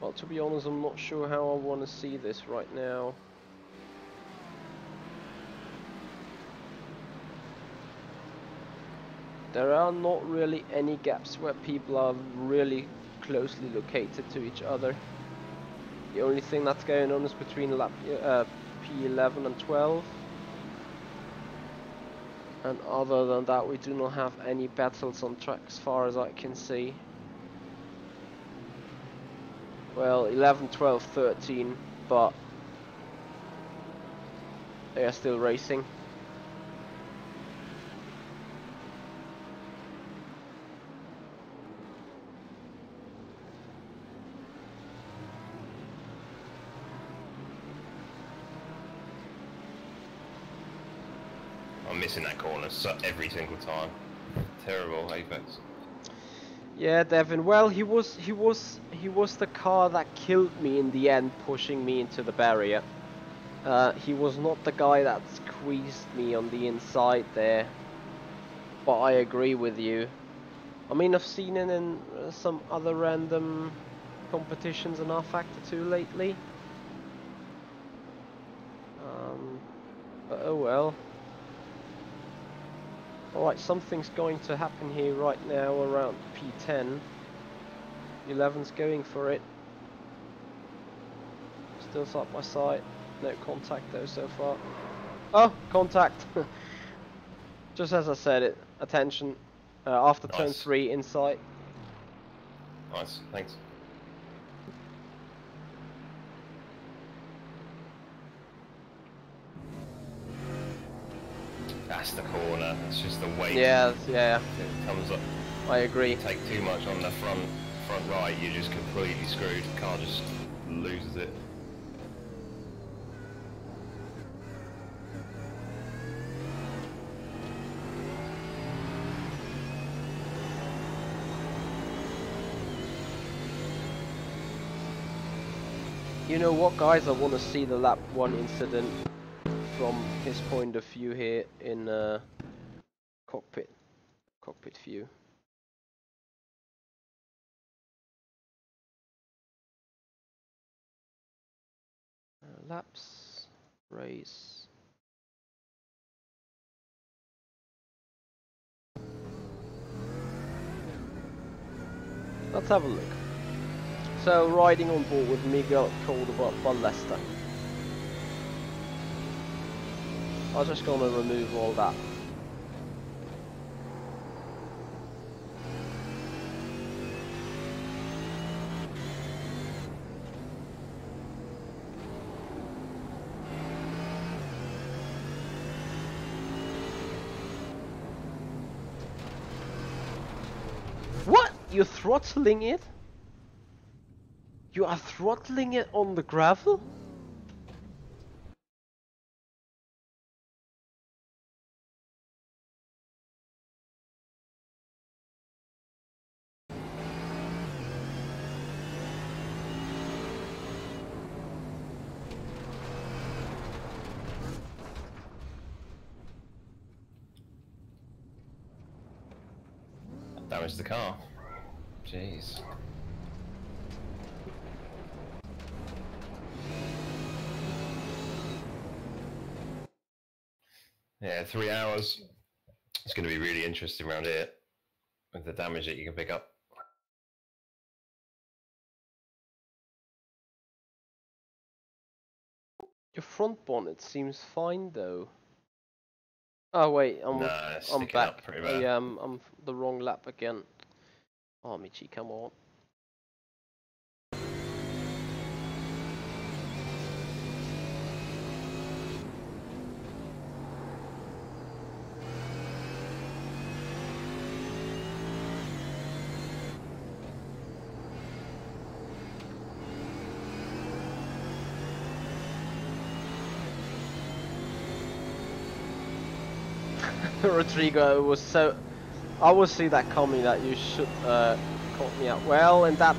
Well, to be honest, I'm not sure how I want to see this right now. There are not really any gaps where people are really closely located to each other. The only thing that's going on is between lap P11 and 12. And other than that, we do not have any battles on track as far as I can see. Well, 11, 12, 13, but they are still racing. I'm missing that corner every single time. Terrible apex. Yeah, Devin. Well, he was the car that killed me in the end, pushing me into the barrier. He was not the guy that squeezed me on the inside there. But I agree with you. I mean, I've seen it in some other random competitions in rFactor 2 lately. But oh well. Alright, something's going to happen here right now around P10. 11's going for it. Still side by side. No contact though so far. Oh, contact! Just as I said it. Attention. After turn 3, inside. Nice, thanks. That's the corner. It's just the weight. Yeah, yeah. It comes up. I agree. You take too much on the front right, you're just completely screwed. The car just loses it. You know what, guys? I want to see the lap 1 incident from his point of view here in cockpit view. Laps, race. Let's have a look. So, riding on board with Miguel Ballesta. I'm just gonna remove all that. What? You're throttling it? You are throttling it on the gravel? damaged the car. Jeez. Yeah, 3 hours. It's going to be really interesting around here with the damage that you can pick up. Your front bonnet seems fine though. Oh wait, Nah, it's I'm sticking up back. pretty Oh bad. yeah, I'm the wrong lap again. Oh Michi, come on. Rodrigo was so. I will see that coming that you should call me out. Well, in that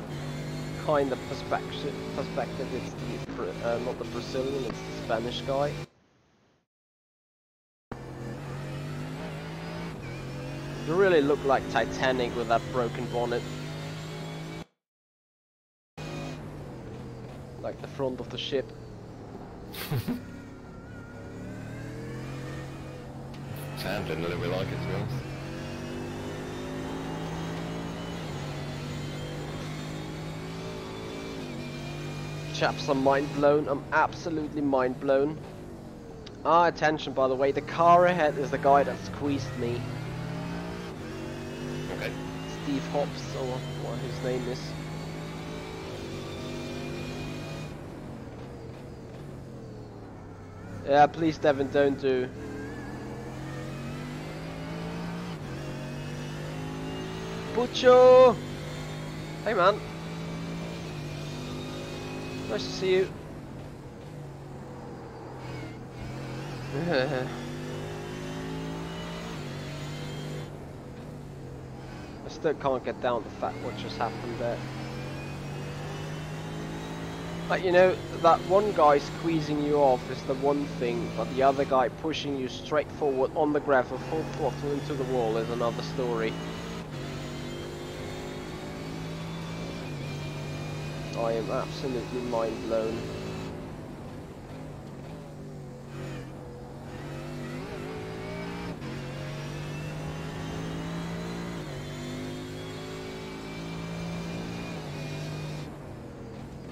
kind of perspective, it's the not the Brazilian, it's the Spanish guy. You really look like Titanic with that broken bonnet. Like the front of the ship. It's handling a little bit like it, to be honest. Chaps, I'm mind blown. I'm absolutely mind blown. Ah, attention, by the way, the car ahead is the guy that squeezed me. Okay. Steve Hobbs, or what his name is. Yeah, please, Devin, don't do. Pucho! Hey, man. Nice to see you. I still can't get down the fact what just happened there. Like, you know, that one guy squeezing you off is the one thing, but the other guy pushing you straight forward on the gravel, full throttle into the wall is another story. I am absolutely mind blown.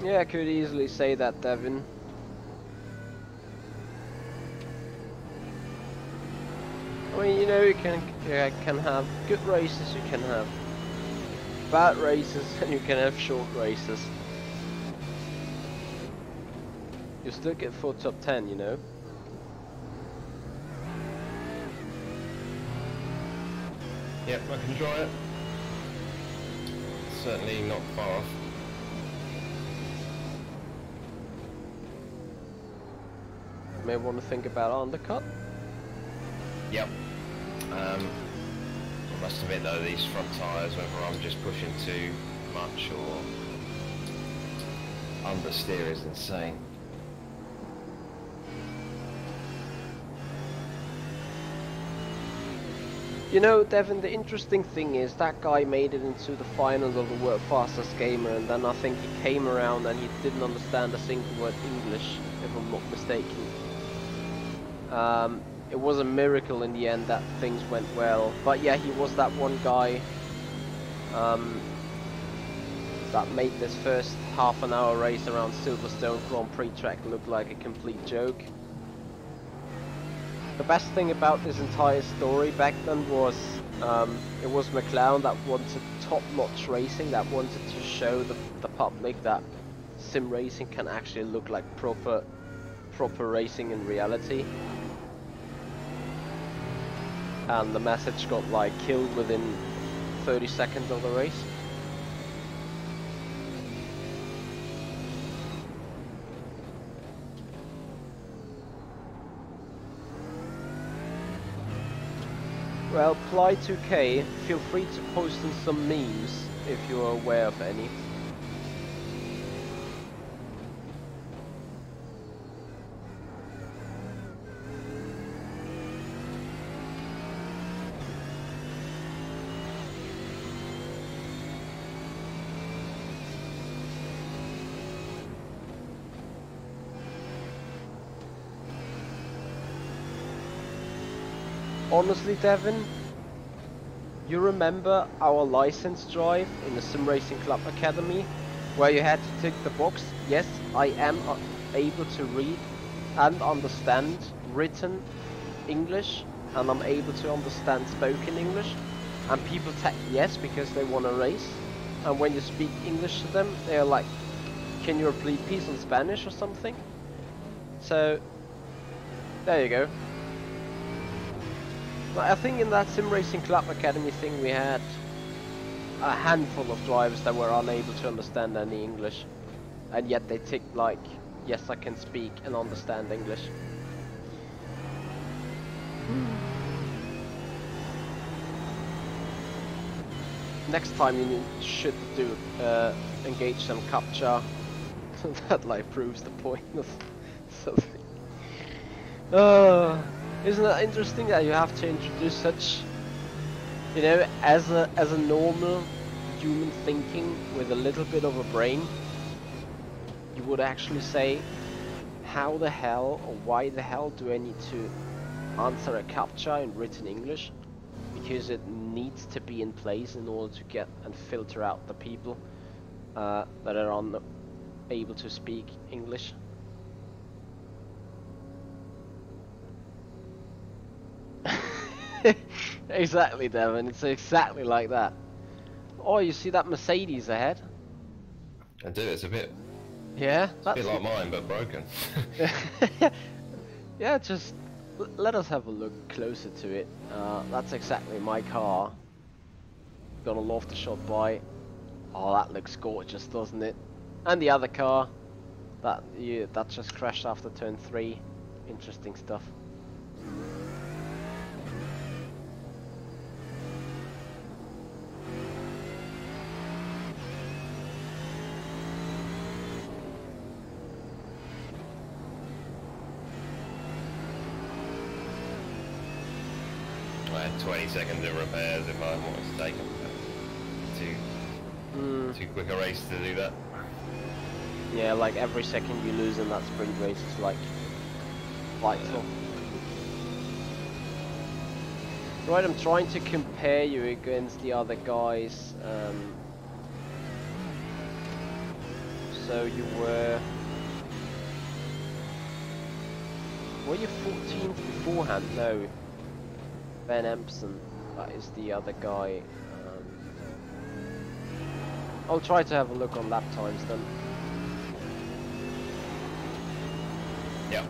Yeah, I could easily say that, Devin. I mean, you know, you can have good races, you can have bad races, and you can have short races. You still get full top 10, you know. Yep, I can try it. Certainly not far off. May want to think about undercut. Yep. I must admit though, these front tyres, whether I'm just pushing too much or understeer is insane. You know, Devin, the interesting thing is that guy made it into the finals of the World Fastest Gamer, and then I think he came around and he didn't understand a single word English, if I'm not mistaken. It was a miracle in the end that things went well, but yeah, he was that one guy that made this first half-an-hour race around Silverstone Grand Prix track look like a complete joke. The best thing about this entire story back then was it was McLaren that wanted top-notch racing, that wanted to show the public that sim racing can actually look like proper racing in reality. And the message got like killed within 30 seconds of the race. Well, Ply2K, feel free to post in some memes if you are aware of any. honestly, Devin, you remember our license drive in the Simracing Club Academy, where you had to tick the box, yes, I am able to read and understand written English, and I'm able to understand spoken English, and people tap yes because they want to race, and when you speak English to them, they're like, can you repeat peace in Spanish or something? So, there you go. But I think in that Simracing Club Academy thing we had a handful of drivers that were unable to understand any English, and yet they ticked like, yes, I can speak and understand English. Next time you should do engage some captcha. That like proves the point of something. Isn't it interesting that you have to introduce such, you know, as a normal human thinking with a little bit of a brain, you would actually say, how the hell or why the hell do I need to answer a captcha in written English? Because it needs to be in place in order to get and filter out the people that are unable to speak English. Exactly, Devin. It's exactly like that. Oh, you see that Mercedes ahead? I do. It's a bit That's like mine, but broken. yeah, just let us have a look closer to it. That's exactly my car. Got a lofted shot by. Oh, that looks gorgeous, doesn't it? And the other car, that just crashed after turn 3. Interesting stuff. I had 20 seconds of repairs if I wanted to take them. Too quick a race to do that. Yeah, like every second you lose in that sprint race is like vital. Right, I'm trying to compare you against the other guys. So you were you 14th beforehand? No. Ben Empson, that is the other guy. I'll try to have a look on lap times then. Yeah.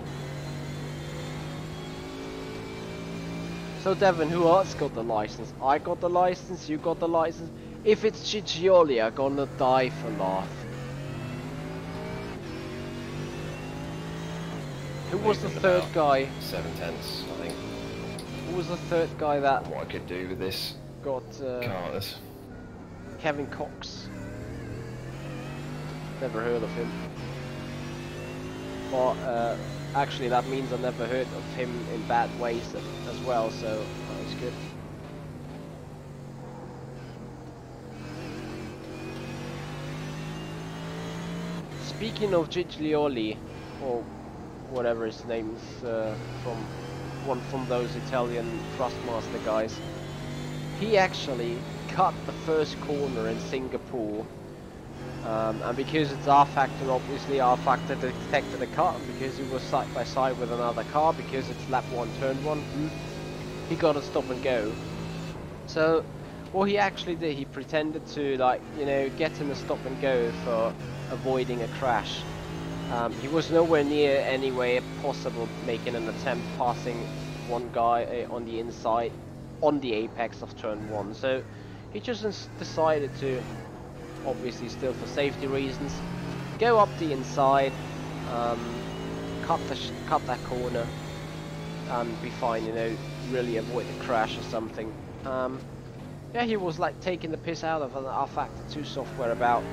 So Devin, who else got the license? I got the license, you got the license. If it's Ciccioli, I'm gonna die for laugh. Who was the third guy? 7/10, I think. Who was the third guy that What I could do with this got car. Kevin Cox? Never heard of him. But actually that means I never heard of him in bad ways as well, so that's good. Speaking of Giglioli, or whatever his name is, from those Italian Thrustmaster guys, he actually cut the first corner in Singapore, and because it's rFactor, obviously rFactor detected the cut, and because he was side by side with another car, because it's lap 1 turn 1, he got a stop and go. So what he actually did, he pretended to, like, you know, get in a stop and go for avoiding a crash. He was nowhere near any way possible making an attempt passing one guy on the inside on the apex of turn 1, so he just decided to, obviously still for safety reasons, go up the inside, cut that corner and be fine, you know, really avoid a crash or something. Yeah, he was like taking the piss out of an rFactor 2 software about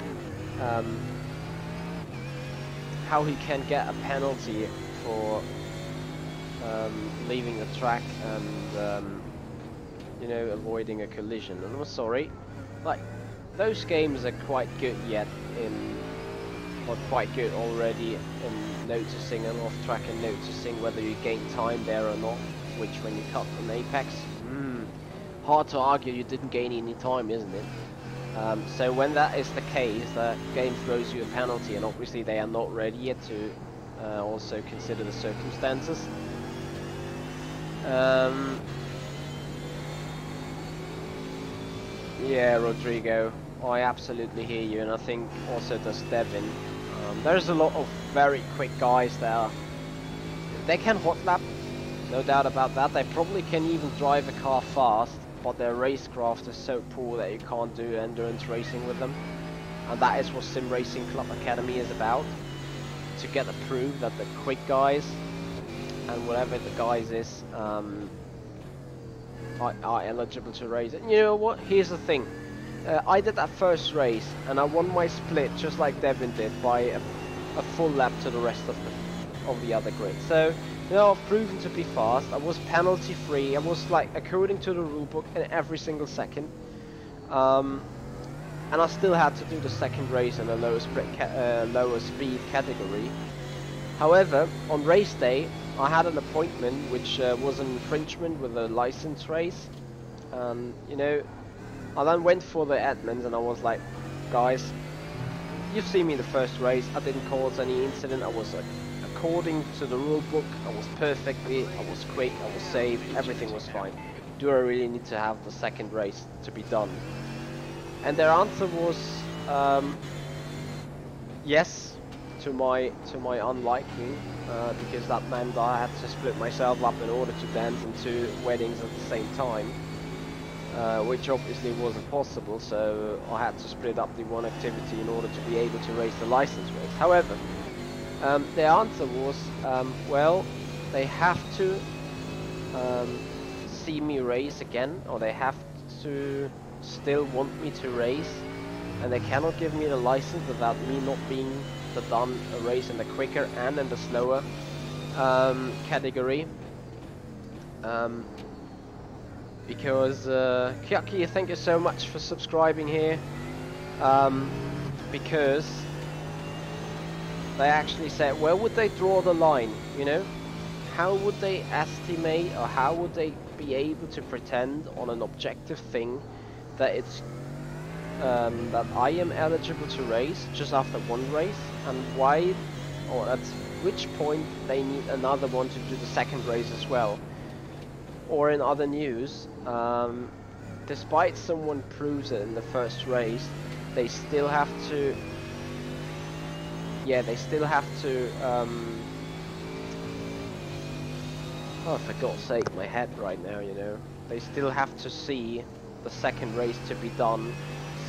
how he can get a penalty for leaving the track and you know, avoiding a collision. And I'm sorry, like, those games are quite good or quite good already in noticing and off track and noticing whether you gain time there or not. switch when you cut an apex. Hard to argue you didn't gain any time, isn't it? So when that is the case, the game throws you a penalty, and obviously they are not ready yet to also consider the circumstances. Yeah, Rodrigo, I absolutely hear you, and I think also does Devin. There's a lot of very quick guys there. They can hot lap, no doubt about that. They probably can even drive a car fast, but their racecraft is so poor that you can't do endurance racing with them. And that is what Simracing Club Academy is about. To get the proof that the quick guys, and whatever the guys is, are eligible to race. And you know what? Here's the thing. I did that first race, and I won my split just like Devin did by a full lap to the rest of the other grid. So, you know, I've proven to be fast. I was penalty free. I was like according to the rulebook in every single second. And I still had to do the second race in a lower speed category. However, on race day, I had an appointment which was an infringement with a license race. And you know, I then went for the admins and I was like, guys, you've seen me in the first race. I didn't cause any incident. I was according to the rule book. I was perfectly. I was quick. I was safe. Everything was fine. Do I really need to have the second race to be done? And their answer was yes, to my unliking, because that meant I had to split myself up in order to dance in 2 weddings at the same time. Which obviously wasn't possible, so I had to split up the one activity in order to be able to race the license race. However, the answer was, well, they have to see me race again, or they have to still want me to race, and they cannot give me the license without me not being done a race in the quicker and in the slower category. Because Kyaki, thank you so much for subscribing here. Because they actually said, where would they draw the line? You know, how would they estimate, or how would they be able to pretend on an objective thing that it's that I am eligible to race just after one race, and why, or at which point they need another one to do the second race as well? Or in other news, despite someone proves it in the first race, they still have to. Yeah, they still have to. Oh, for God's sake, my head right now. You know, they still have to see the second race to be done,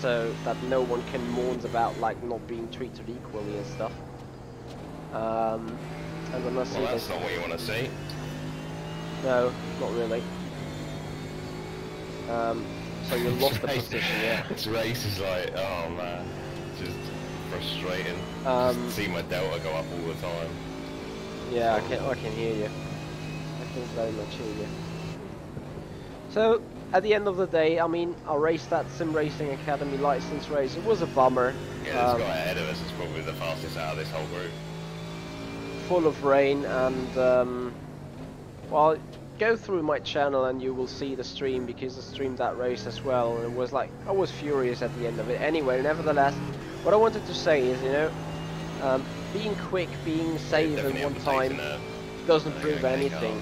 so that no one can mourn about like not being treated equally and stuff. And then I see that's not what you want to see. No, not really. So you lost the position, yeah. This race is like, oh man, just frustrating. Just see my delta go up all the time. Yeah, I can hear you. I can very much hear you. So at the end of the day, I mean, I raced that Simracing Academy license race. It was a bummer. Yeah, this guy ahead of us is probably the fastest out of this whole group. Full of rain, and well, go through my channel and you will see the stream, because I streamed that race as well, and it was like, I was furious at the end of it. Anyway, nevertheless, what I wanted to say is, you know, being quick, being safe in one time doesn't prove anything.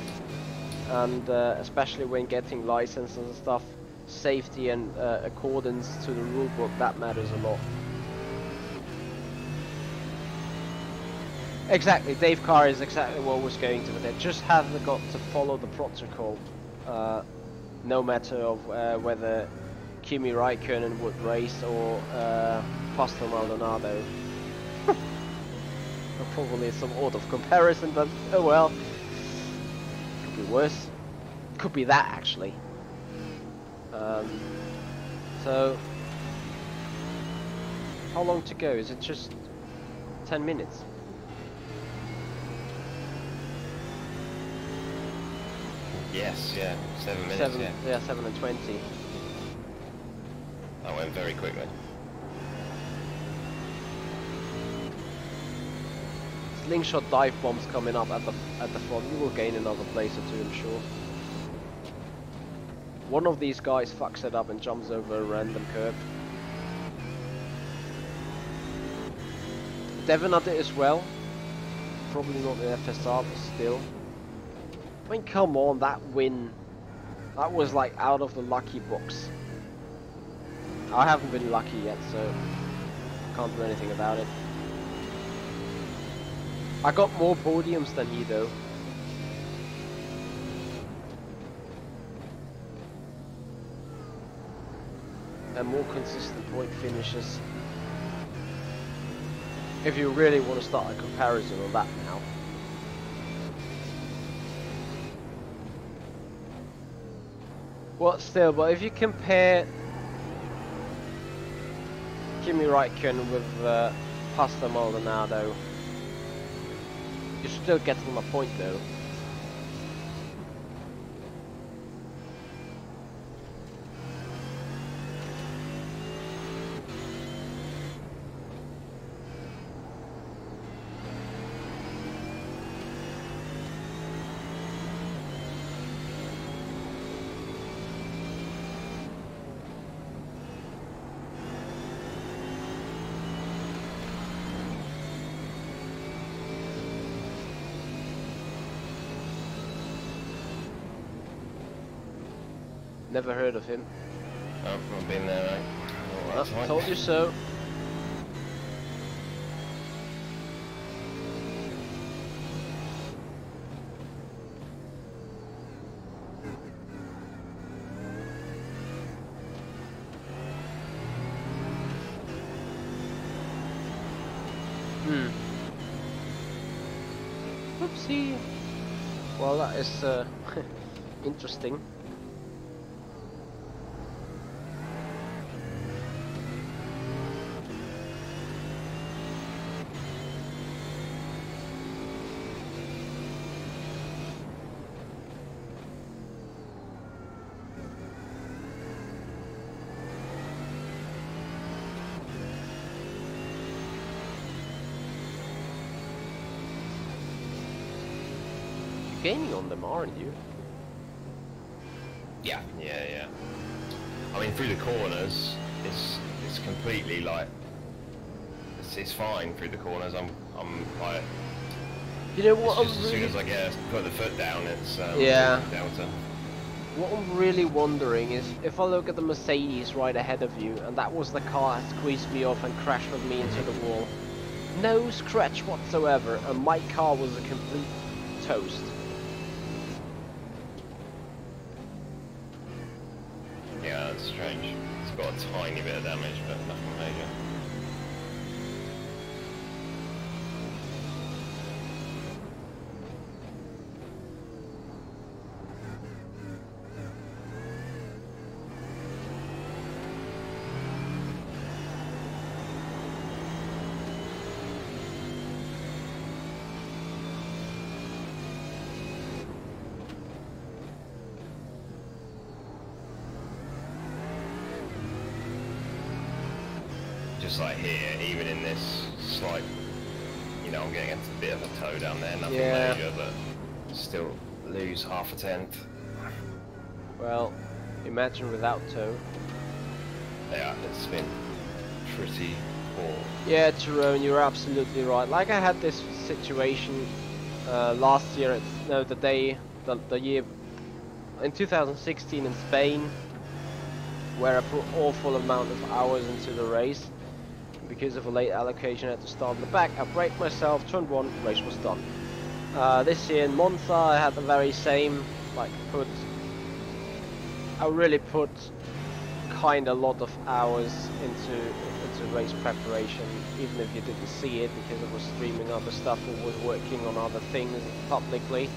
And especially when getting licenses and stuff, safety and accordance to the rulebook, that matters a lot. Exactly, Dave Carr is exactly what was going to. They just have got to follow the protocol, no matter of whether Kimi Raikkonen would race or Pastor Maldonado. Probably some sort of comparison, but oh well. Could be worse. Could be that actually. So, how long to go? Is it just 10 minutes? Yes, yeah, 7 minutes, yeah. 7 and 20. That went very quickly. Slingshot dive bombs coming up at the front. You will gain another place or two, I'm sure. one of these guys fucks it up and jumps over a random curb. Devon had it as well. Probably not the FSR, but still. I mean, come on, that win. That was like out of the lucky box. I haven't been lucky yet, so I can't do anything about it. I got more podiums than he though. And more consistent point finishes. If you really want to start a comparison on that now. Well, still, but if you compare Kimi Räikkönen with Pastor Maldonado, you're still getting my point though. Never heard of him. Oh, I've been there, right? Oh, that's fine. Told you so. Oopsie. Well, that is interesting. Gaining on them, aren't you? Yeah. I mean, through the corners, it's completely like it's fine through the corners. I'm like, you know what? It's just as soon as I put the foot down, it's yeah. Delta. What I'm really wondering is if I look at the Mercedes right ahead of you, and that was the car that squeezed me off and crashed with me into the wall. No scratch whatsoever, and my car was a complete toast. Yeah, that's strange. It's got a tiny bit of damage, but nothing major. Just like here, even in this slight, you know, I'm getting a bit of a toe down there, nothing major, but still lose half a tenth. Well, imagine without toe. Yeah, it's been pretty poor. Yeah, Tyrone, you're absolutely right. Like I had this situation last year, the year in 2016 in Spain, where I put awful amount of hours into the race. Because of a late allocation, I had to start in the back. I braked myself, turned one, race was done. This year in Monza, I had the very same. Like, I really put kind of a lot of hours into race preparation, even if you didn't see it, because I was streaming other stuff or was working on other things publicly.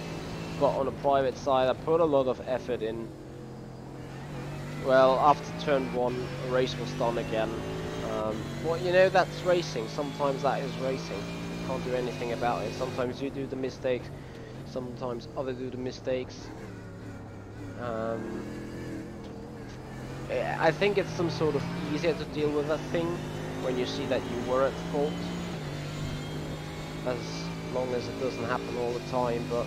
But on a private side, I put a lot of effort in. Well, after turn one, the race was done again. Well, you know, that's racing. Sometimes that is racing. You can't do anything about it. Sometimes you do the mistakes, sometimes others do the mistakes. I think it's some sort of easier to deal with that thing when you see that you were at fault, as long as it doesn't happen all the time. But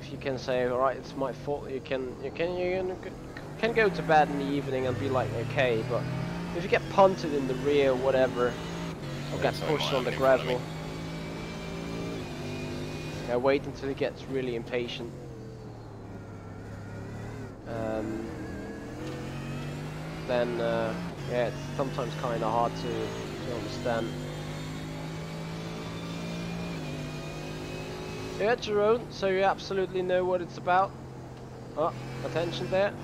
if you can say, all right, it's my fault, you can go to bed in the evening and be like, okay, but if you get punted in the rear, or whatever, or get pushed on the gravel, yeah, wait until he gets really impatient. Then yeah, it's sometimes kind of hard to understand. Yeah, Jerome, so you absolutely know what it's about. Oh, attention there.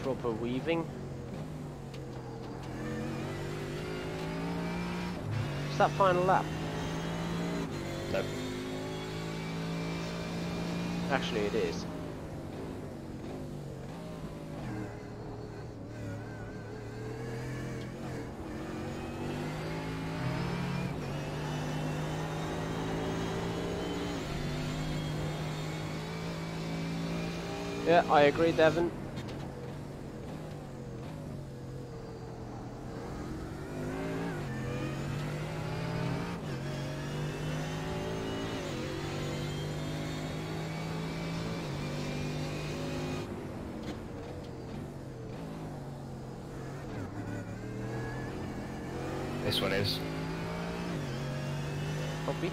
Proper weaving. Is that final lap? Nope. Actually, it is. Yeah, I agree, Devon. This one is. Copy.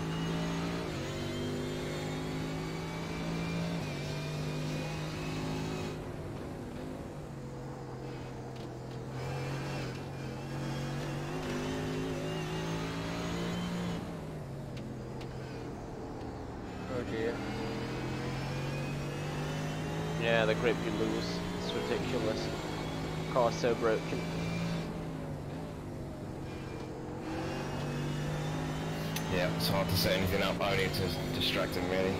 Oh dear. Yeah, the grip you lose. It's ridiculous. Car's so broken. Yeah, it's hard to set anything up, only to distract him really.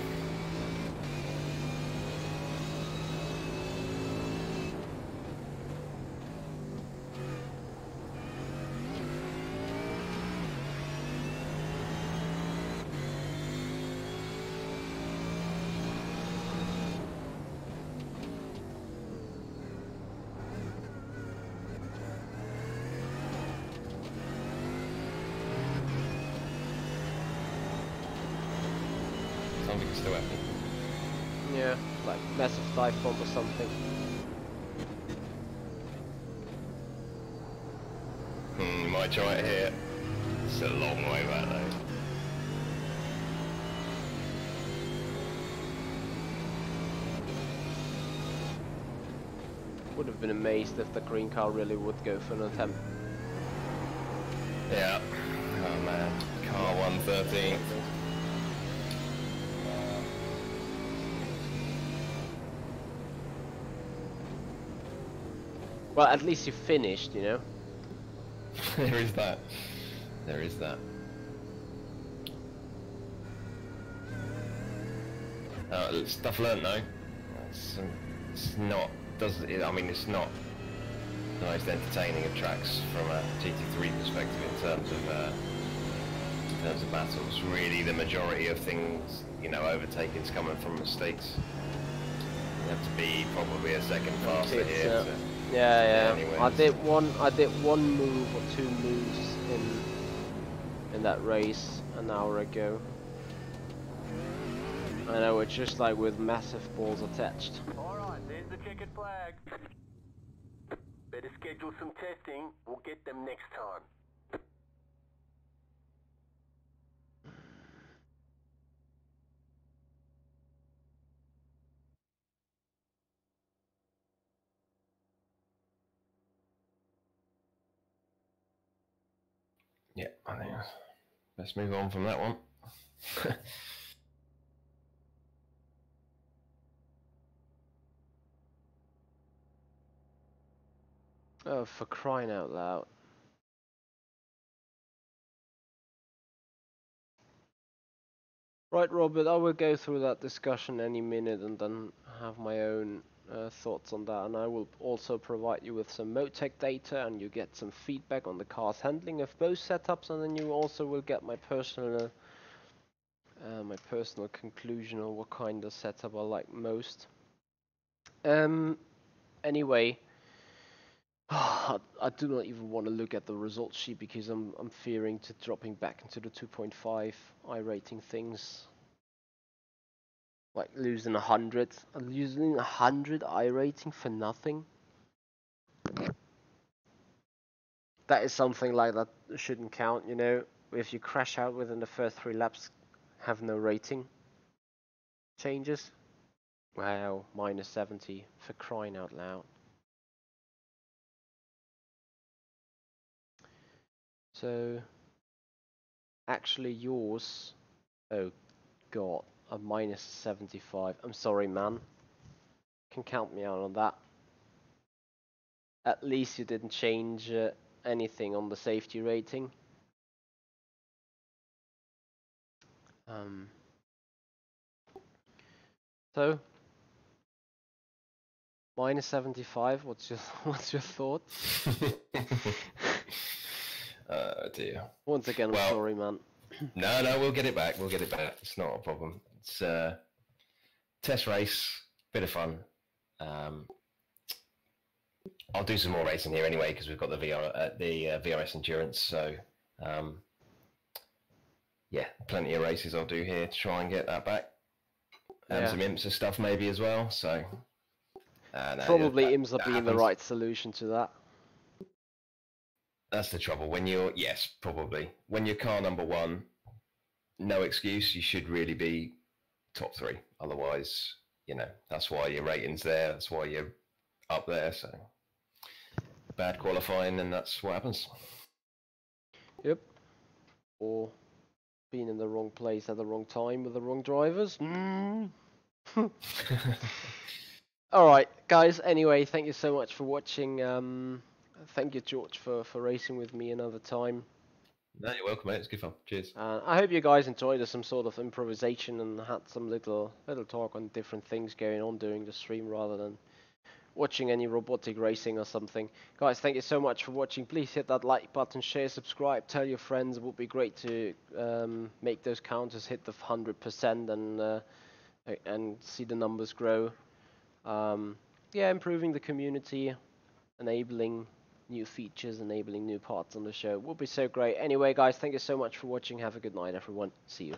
Something's still happening. Yeah, like massive dive bomb or something. Might try it here. It's a long way back though. Would have been amazed if the green car really would go for an attempt. Yeah. Oh man. Car 113. Well, at least you finished, you know. There is that. There is that. Stuff learnt though. It's not. Does it? I mean, it's not the most entertaining of tracks from a GT3 perspective in terms of battles. Really, the majority of things, you know, overtaking's coming from mistakes. You have to be probably a second faster here. Yeah. Anyways. I did one move or two moves in that race an hour ago. I know, it's just like with massive balls attached. Alright, there's the checkered flag. Better schedule some testing. We'll get them next time. Yeah, I think let's move on from that one. Oh, for crying out loud. Right, Robert, I will go through that discussion any minute and then have my own thoughts on that, and I will also provide you with some Motec data, and you get some feedback on the car's handling of both setups, and then you also will get my personal conclusion on what kind of setup I like most. Anyway, I do not even want to look at the results sheet because I'm fearing to dropping back into the 2.5 iRating things. Like losing 100, losing 100 iRating for nothing. That is something like that shouldn't count, you know. If you crash out within the first 3 laps, have no rating changes. Wow, minus 70 for crying out loud. So, actually yours, oh god, a minus 75. I'm sorry, man. Can count me out on that. At least you didn't change anything on the safety rating. So, minus 75. What's your thought? Dear. Once again, I'm sorry, man. No, we'll get it back. We'll get it back. It's not a problem. It's test race, bit of fun. I'll do some more racing here anyway because we've got the VRS endurance. So, yeah, plenty of races I'll do here to try and get that back. And some IMSA stuff maybe as well. So, probably IMSA being the right solution to that. That's the trouble. When you're, yes, probably. When you're car number 1, no excuse. You should really be top 3. Otherwise, you know, that's why your rating's there. That's why you're up there. So, bad qualifying, and that's what happens. Yep. Or being in the wrong place at the wrong time with the wrong drivers. Alright, guys. Anyway, thank you so much for watching. Thank you, George, for racing with me another time. No, you're welcome, mate. It's good fun. Cheers. I hope you guys enjoyed some sort of improvisation and had some little talk on different things going on during the stream rather than watching any robotic racing or something. Guys, thank you so much for watching. Please hit that like button, share, subscribe, tell your friends. It would be great to make those counters hit the 100% and see the numbers grow. Yeah, improving the community, enabling new features, enabling new parts on the show would be so great. Anyway, guys, thank you so much for watching. Have a good night, everyone. See you.